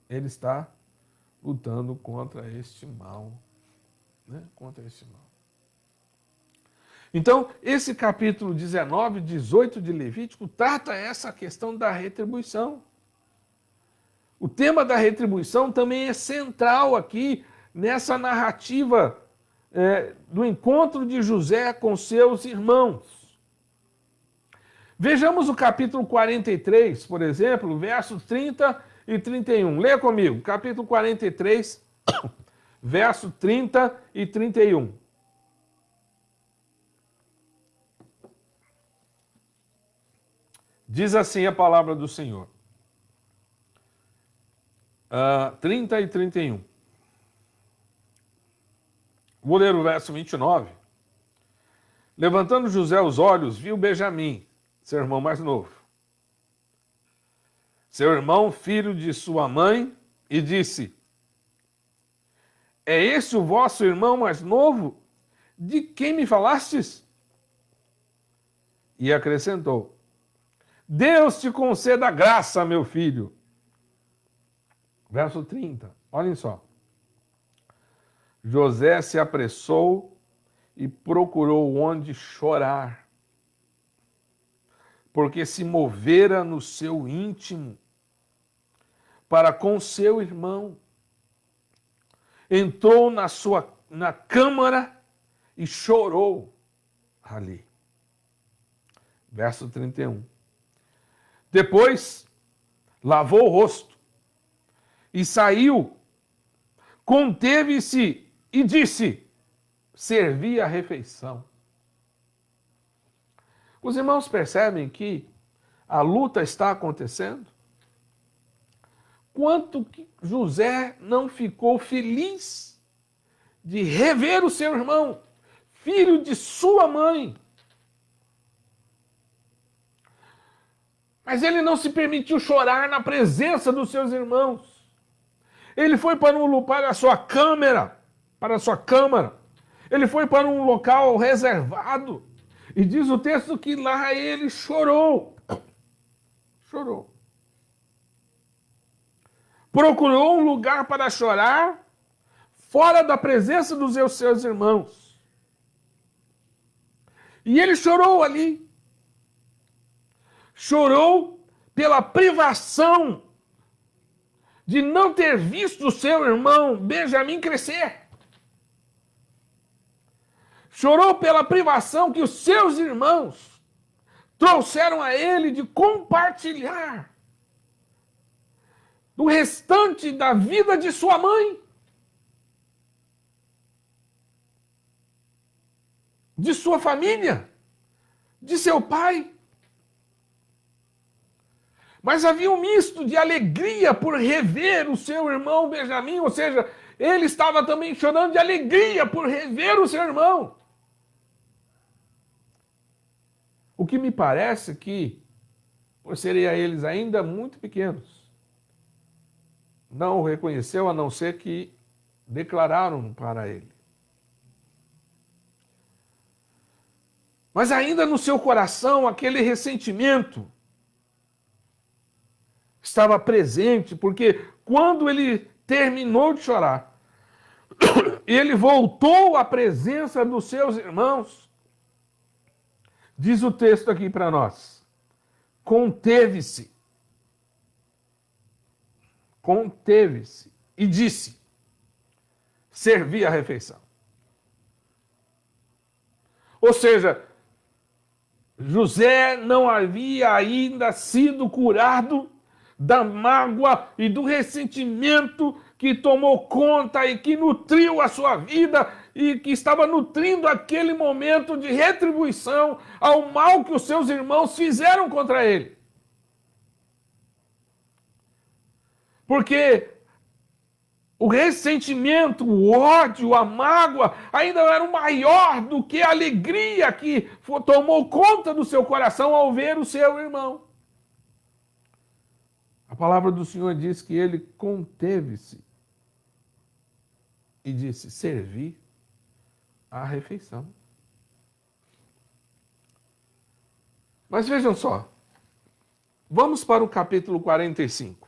Ele está lutando contra este mal, né? Contra este mal. Então, esse capítulo 19, 18 de Levítico trata essa questão da retribuição. O tema da retribuição também é central aqui nessa narrativa do encontro de José com seus irmãos. Vejamos o capítulo 43, por exemplo, versos 30 e 31. Leia comigo, capítulo 43, verso 30 e 31. Diz assim a palavra do Senhor. 30 e 31. Vou ler o verso 29. Levantando José os olhos, viu Benjamim, seu irmão mais novo, seu irmão, filho de sua mãe, e disse: É esse o vosso irmão mais novo? de quem me falastes? E acrescentou: Deus te conceda graça, meu filho. Verso 30, olhem só. José se apressou e procurou onde chorar, porque se movera no seu íntimo para com seu irmão. Entrou na câmara e chorou ali. Verso 31. Depois lavou o rosto e saiu, conteve-se e disse: servi a refeição. Os irmãos percebem que a luta está acontecendo? Quanto que José não ficou feliz de rever o seu irmão, filho de sua mãe. Mas ele não se permitiu chorar na presença dos seus irmãos. Ele foi para a sua câmara, Ele foi para um local reservado. E diz o texto que lá ele chorou. Chorou. Procurou um lugar para chorar fora da presença dos seus irmãos. E ele chorou ali. Chorou pela privação de não ter visto o seu irmão Benjamim crescer. Chorou pela privação que os seus irmãos trouxeram a ele de compartilhar do restante da vida de sua mãe, de sua família, de seu pai. Mas havia um misto de alegria por rever o seu irmão Benjamim, ou seja, ele estava também chorando de alegria por rever o seu irmão. O que me parece que, por serem eles ainda muito pequenos, não o reconheceu, a não ser que declararam para ele. Mas ainda no seu coração, aquele ressentimento estava presente, porque quando ele terminou de chorar, ele voltou à presença dos seus irmãos. Diz o texto aqui para nós: conteve-se e disse: servi a refeição. Ou seja, José não havia ainda sido curado da mágoa e do ressentimento que tomou conta e que nutriu a sua vida e que estava nutrindo aquele momento de retribuição ao mal que os seus irmãos fizeram contra ele. Porque o ressentimento, o ódio, a mágoa ainda eram maior do que a alegria que tomou conta do seu coração ao ver o seu irmão. A palavra do Senhor diz que ele conteve-se e disse: servi a refeição. Mas vejam só, vamos para o capítulo 45.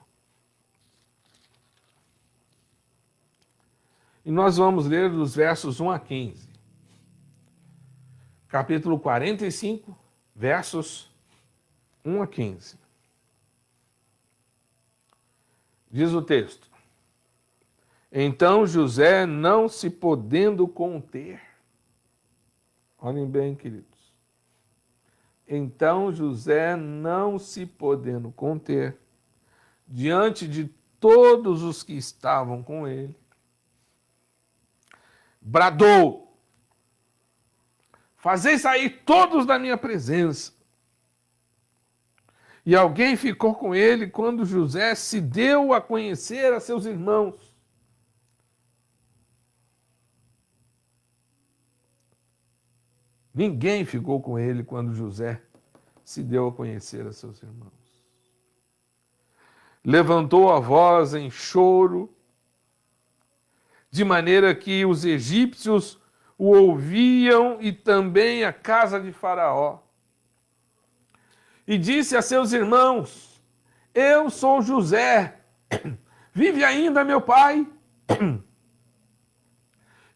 E nós vamos ler dos versos 1 a 15. Capítulo 45, versos 1 a 15. Diz o texto: então José, não se podendo conter, olhem bem, queridos. Então José, não se podendo conter, diante de todos os que estavam com ele, bradou: fazei sair todos da minha presença. E alguém ficou com ele quando José se deu a conhecer a seus irmãos. Ninguém ficou com ele quando José se deu a conhecer a seus irmãos. Levantou a voz em choro, de maneira que os egípcios o ouviam e também a casa de Faraó. E disse a seus irmãos: eu sou José, vive ainda meu pai?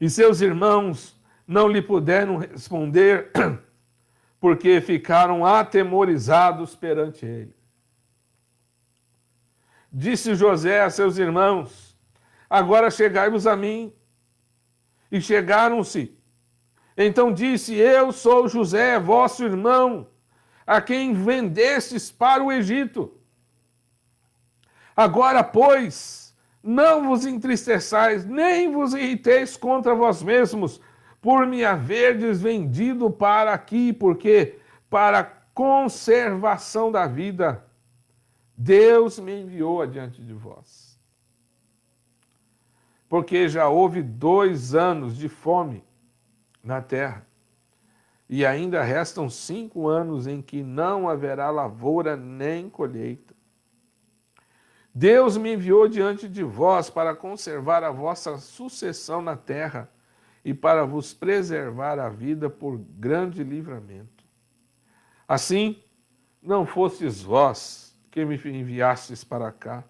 E seus irmãos não lhe puderam responder, porque ficaram atemorizados perante ele. Disse José a seus irmãos: agora chegai-vos a mim. E chegaram-se. Então disse: eu sou José, vosso irmão, a quem vendestes para o Egito. Agora, pois, não vos entristeçais, nem vos irriteis contra vós mesmos, por me haverdes vendido para aqui, porque para a conservação da vida Deus me enviou adiante de vós. Porque já houve 2 anos de fome na terra, e ainda restam 5 anos em que não haverá lavoura nem colheita. Deus me enviou diante de vós para conservar a vossa sucessão na terra e para vos preservar a vida por grande livramento. Assim, não fostes vós que me enviastes para cá,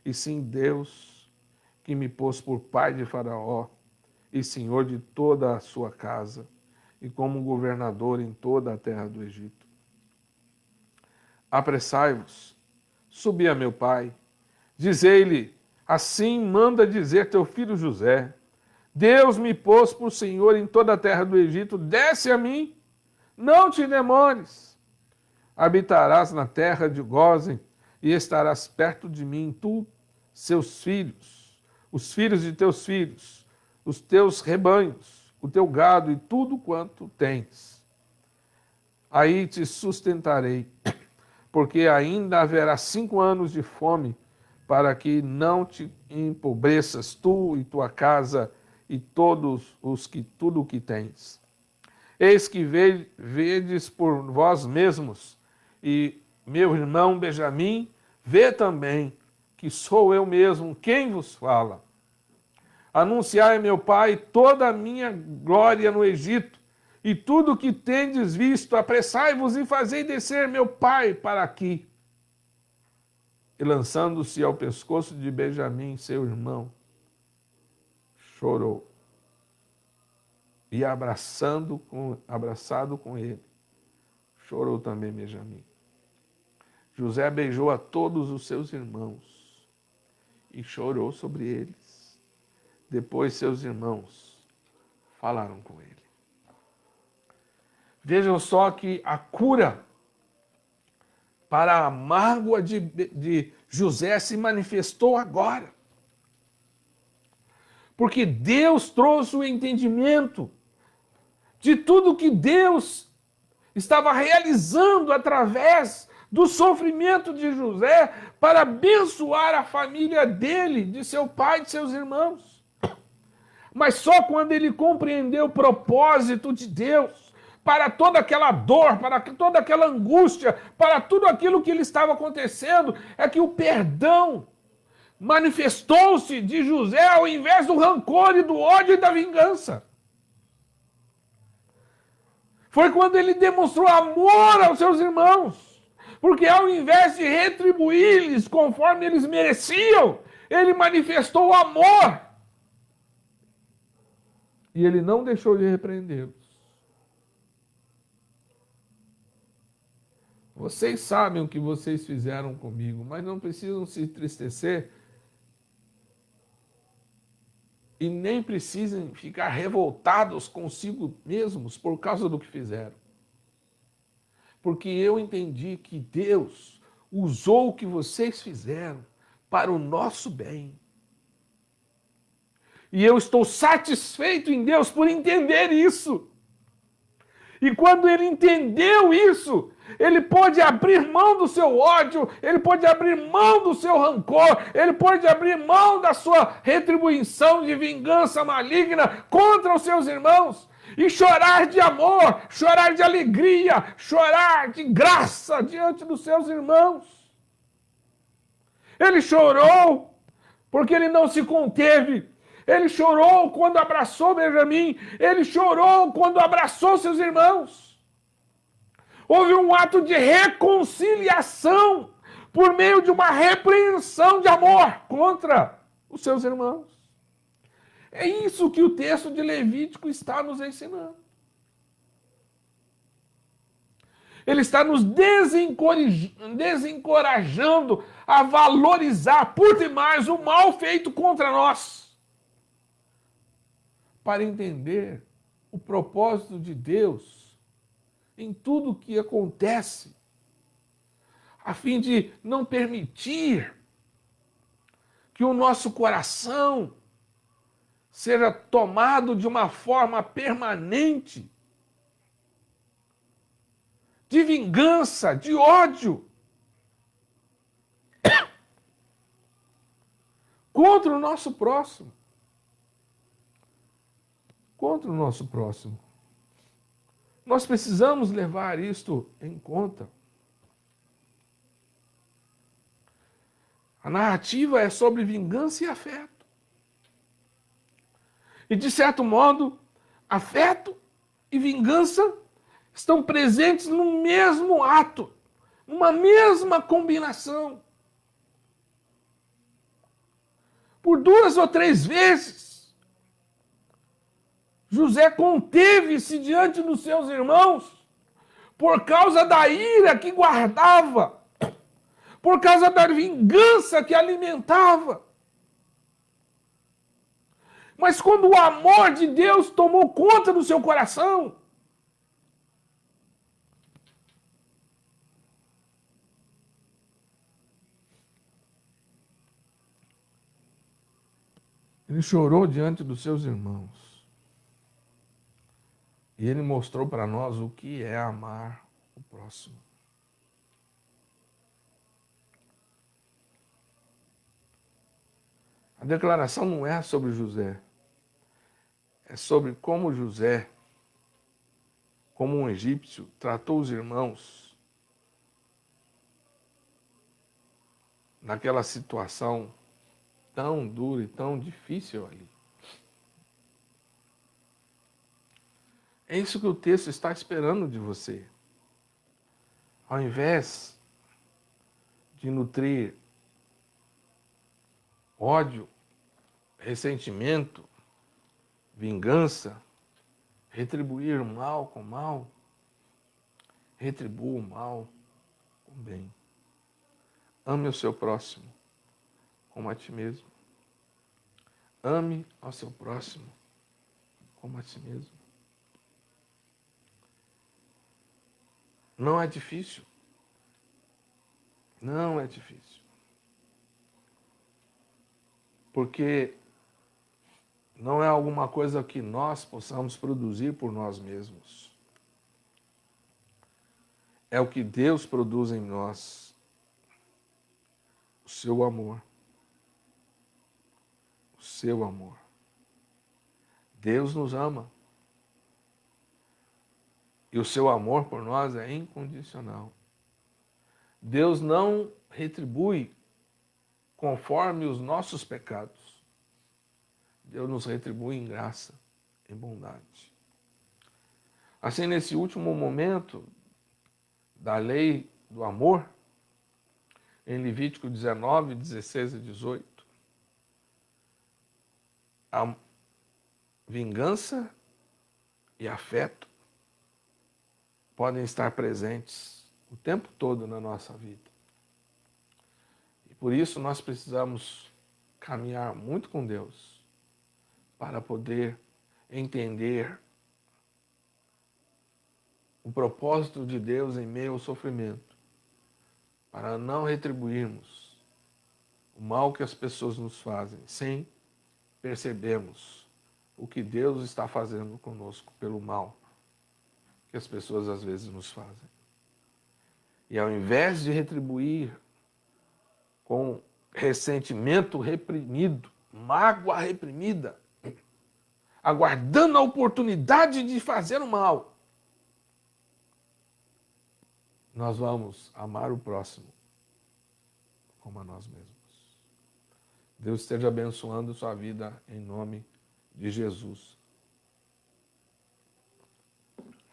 e sim Deus que me pôs por pai de Faraó e senhor de toda a sua casa, e como governador em toda a terra do Egito. Apressai-vos, subi a meu pai, dizei-lhe: assim manda dizer teu filho José: Deus me pôs por senhor em toda a terra do Egito, desce a mim, não te demores. Habitarás na terra de Gósen e estarás perto de mim, tu, seus filhos, os filhos de teus filhos, os teus rebanhos, o teu gado e tudo quanto tens. Aí te sustentarei, porque ainda haverá 5 anos de fome, para que não te empobreças tu e tua casa e todos os que tudo o que tens. Eis que vedes por vós mesmos, e meu irmão Benjamim vê também que sou eu mesmo quem vos fala. Anunciai, meu pai, toda a minha glória no Egito, e tudo o que tendes visto, apressai-vos e fazei descer meu pai para aqui. E lançando-se ao pescoço de Benjamim, seu irmão, chorou. E abraçado com ele, chorou também Benjamim. José beijou a todos os seus irmãos e chorou sobre eles. Depois seus irmãos falaram com ele. Vejam só que a cura para a mágoa de José se manifestou agora. Porque Deus trouxe o entendimento de tudo que Deus estava realizando através do sofrimento de José para abençoar a família dele, de seu pai e de seus irmãos. Mas só quando ele compreendeu o propósito de Deus para toda aquela dor, para toda aquela angústia, para tudo aquilo que lhe estava acontecendo, é que o perdão manifestou-se de José ao invés do rancor e do ódio e da vingança. Foi quando ele demonstrou amor aos seus irmãos. Porque ao invés de retribuir-lhes conforme eles mereciam, ele manifestou o amor. E ele não deixou de repreendê-los. Vocês sabem o que vocês fizeram comigo, mas não precisam se entristecer e nem precisem ficar revoltados consigo mesmos por causa do que fizeram. Porque eu entendi que Deus usou o que vocês fizeram para o nosso bem. E eu estou satisfeito em Deus por entender isso. E quando ele entendeu isso, ele pôde abrir mão do seu ódio, ele pôde abrir mão do seu rancor, ele pôde abrir mão da sua retribuição de vingança maligna contra os seus irmãos e chorar de amor, chorar de alegria, chorar de graça diante dos seus irmãos. Ele chorou porque ele não se conteve. Ele chorou quando abraçou Benjamim. Ele chorou quando abraçou seus irmãos. Houve um ato de reconciliação por meio de uma repreensão de amor contra os seus irmãos. É isso que o texto de Levítico está nos ensinando. Ele está nos desencorajando a valorizar por demais o mal feito contra nós, para entender o propósito de Deus em tudo o que acontece, a fim de não permitir que o nosso coração seja tomado de uma forma permanente de vingança, de ódio contra o nosso próximo. Contra o nosso próximo. Nós precisamos levar isto em conta. A narrativa é sobre vingança e afeto. E, de certo modo, afeto e vingança estão presentes no mesmo ato, numa mesma combinação. Por 2 ou 3 vezes, José conteve-se diante dos seus irmãos por causa da ira que guardava, por causa da vingança que alimentava. Mas quando o amor de Deus tomou conta do seu coração, ele chorou diante dos seus irmãos. E ele mostrou para nós o que é amar o próximo. A declaração não é sobre José. É sobre como José, como um egípcio, tratou os irmãos naquela situação tão dura e tão difícil ali. É isso que o texto está esperando de você. Ao invés de nutrir ódio, ressentimento, vingança, retribuir mal com mal, retribua o mal com bem. Ame o seu próximo como a ti mesmo. Ame ao seu próximo como a ti mesmo. Não é difícil. Não é difícil. Porque não é alguma coisa que nós possamos produzir por nós mesmos. É o que Deus produz em nós. O seu amor. O seu amor. Deus nos ama. E o seu amor por nós é incondicional. Deus não retribui conforme os nossos pecados. Deus nos retribui em graça, em bondade. Assim, nesse último momento da lei do amor, em Levítico 19, 16 e 18, a vingança e afeto podem estar presentes o tempo todo na nossa vida. E por isso nós precisamos caminhar muito com Deus para poder entender o propósito de Deus em meio ao sofrimento, para não retribuirmos o mal que as pessoas nos fazem, sem percebermos o que Deus está fazendo conosco pelo mal que as pessoas às vezes nos fazem. E ao invés de retribuir com ressentimento reprimido, mágoa reprimida, aguardando a oportunidade de fazer o mal, nós vamos amar o próximo como a nós mesmos. Deus esteja abençoando sua vida em nome de Jesus.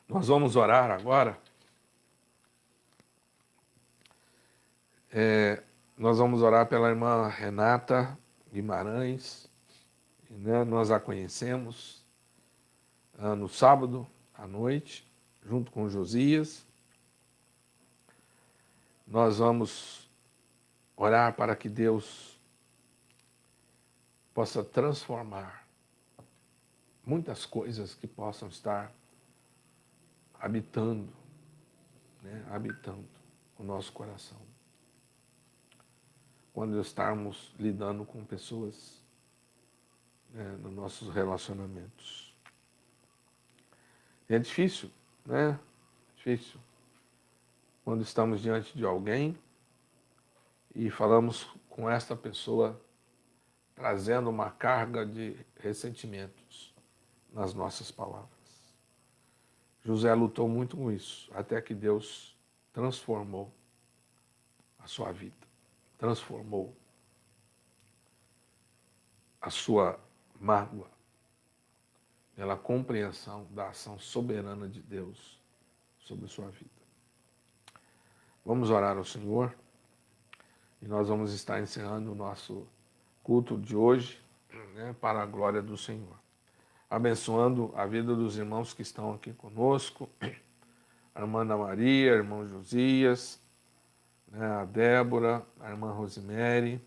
Nós vamos orar agora. Nós vamos orar pela irmã Renata Guimarães, né? Nós a conhecemos no sábado à noite, junto com Josias. Nós vamos orar para que Deus possa transformar muitas coisas que possam estar habitando, né? Habitando o nosso coração. Quando estarmos lidando com pessoas, né, nos nossos relacionamentos. É difícil, né? Difícil. Quando estamos diante de alguém e falamos com esta pessoa trazendo uma carga de ressentimentos nas nossas palavras. José lutou muito com isso, até que Deus transformou a sua vida. Transformou a sua mágoa pela compreensão da ação soberana de Deus sobre sua vida. Vamos orar ao Senhor e nós vamos estar encerrando o nosso culto de hoje, né, para a glória do Senhor. Abençoando a vida dos irmãos que estão aqui conosco, a irmã Ana Maria, o irmão Josias, né, a Débora, a irmã Rosemary,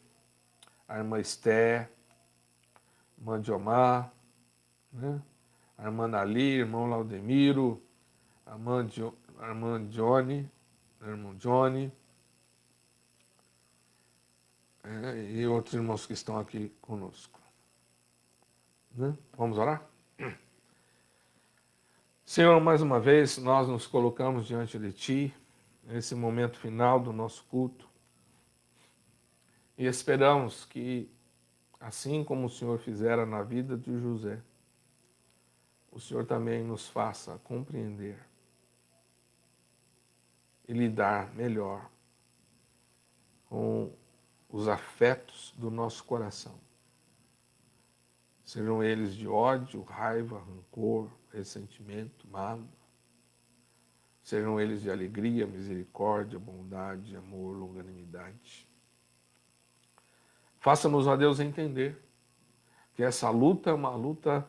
a irmã Esther, a irmã Diomar, né, a irmã Nali, o irmão Laudemiro, a irmã Johnny, o irmão Johnny, e outros irmãos que estão aqui conosco. Né? Vamos orar? Senhor, mais uma vez, nós nos colocamos diante de Ti, nesse momento final do nosso culto, e esperamos que, assim como o Senhor fizera na vida de José, o Senhor também nos faça compreender e lidar melhor com os afetos do nosso coração. Sejam eles de ódio, raiva, rancor, ressentimento, mágoa. Sejam eles de alegria, misericórdia, bondade, amor, longanimidade. Faça-nos, ó Deus, entender que essa luta é uma luta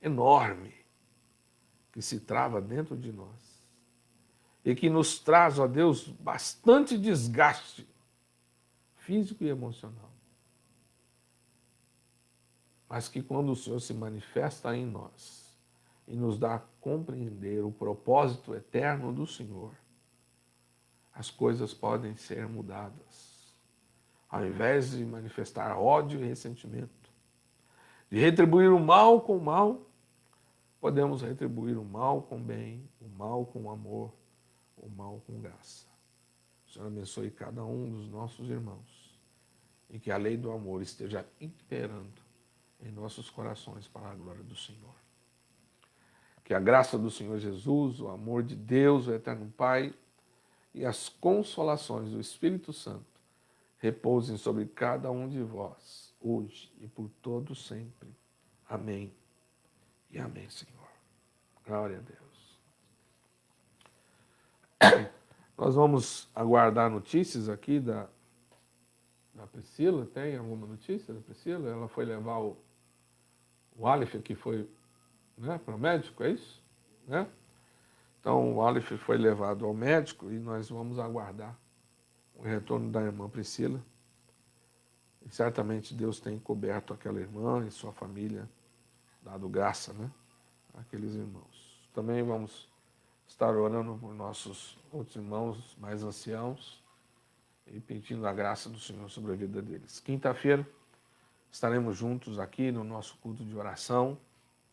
enorme que se trava dentro de nós e que nos traz, ó Deus, bastante desgaste físico e emocional. Mas que quando o Senhor se manifesta em nós e nos dá a compreender o propósito eterno do Senhor, as coisas podem ser mudadas. Ao invés de manifestar ódio e ressentimento, de retribuir o mal com o mal, podemos retribuir o mal com bem, o mal com amor, o mal com graça. O Senhor abençoe cada um dos nossos irmãos e que a lei do amor esteja imperando em nossos corações para a glória do Senhor. Que a graça do Senhor Jesus, o amor de Deus, o Eterno Pai e as consolações do Espírito Santo repousem sobre cada um de vós, hoje e por todo sempre. Amém e amém, Senhor. Glória a Deus. Nós vamos aguardar notícias aqui da Priscila. Tem alguma notícia da Priscila? Ela foi levar o Aleph, que foi, né, para o médico, é isso? Né? Então o Aleph foi levado ao médico e nós vamos aguardar o retorno da irmã Priscila. E certamente Deus tem coberto aquela irmã e sua família, dado graça, né, àqueles irmãos. Também vamos estar orando por nossos outros irmãos mais anciãos e pedindo a graça do Senhor sobre a vida deles. Quinta-feira estaremos juntos aqui no nosso culto de oração,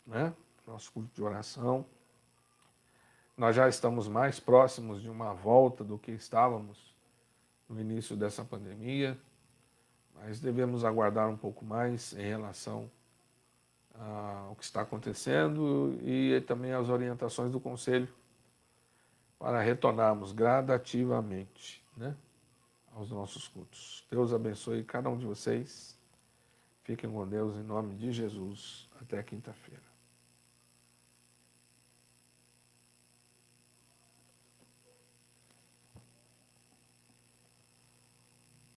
né? Nosso culto de oração. Nós já estamos mais próximos de uma volta do que estávamos no início dessa pandemia, mas devemos aguardar um pouco mais em relação ao que está acontecendo e também as orientações do Conselho para retornarmos gradativamente, né, aos nossos cultos. Deus abençoe cada um de vocês Fiquem com Deus em nome de Jesus. Até quinta-feira.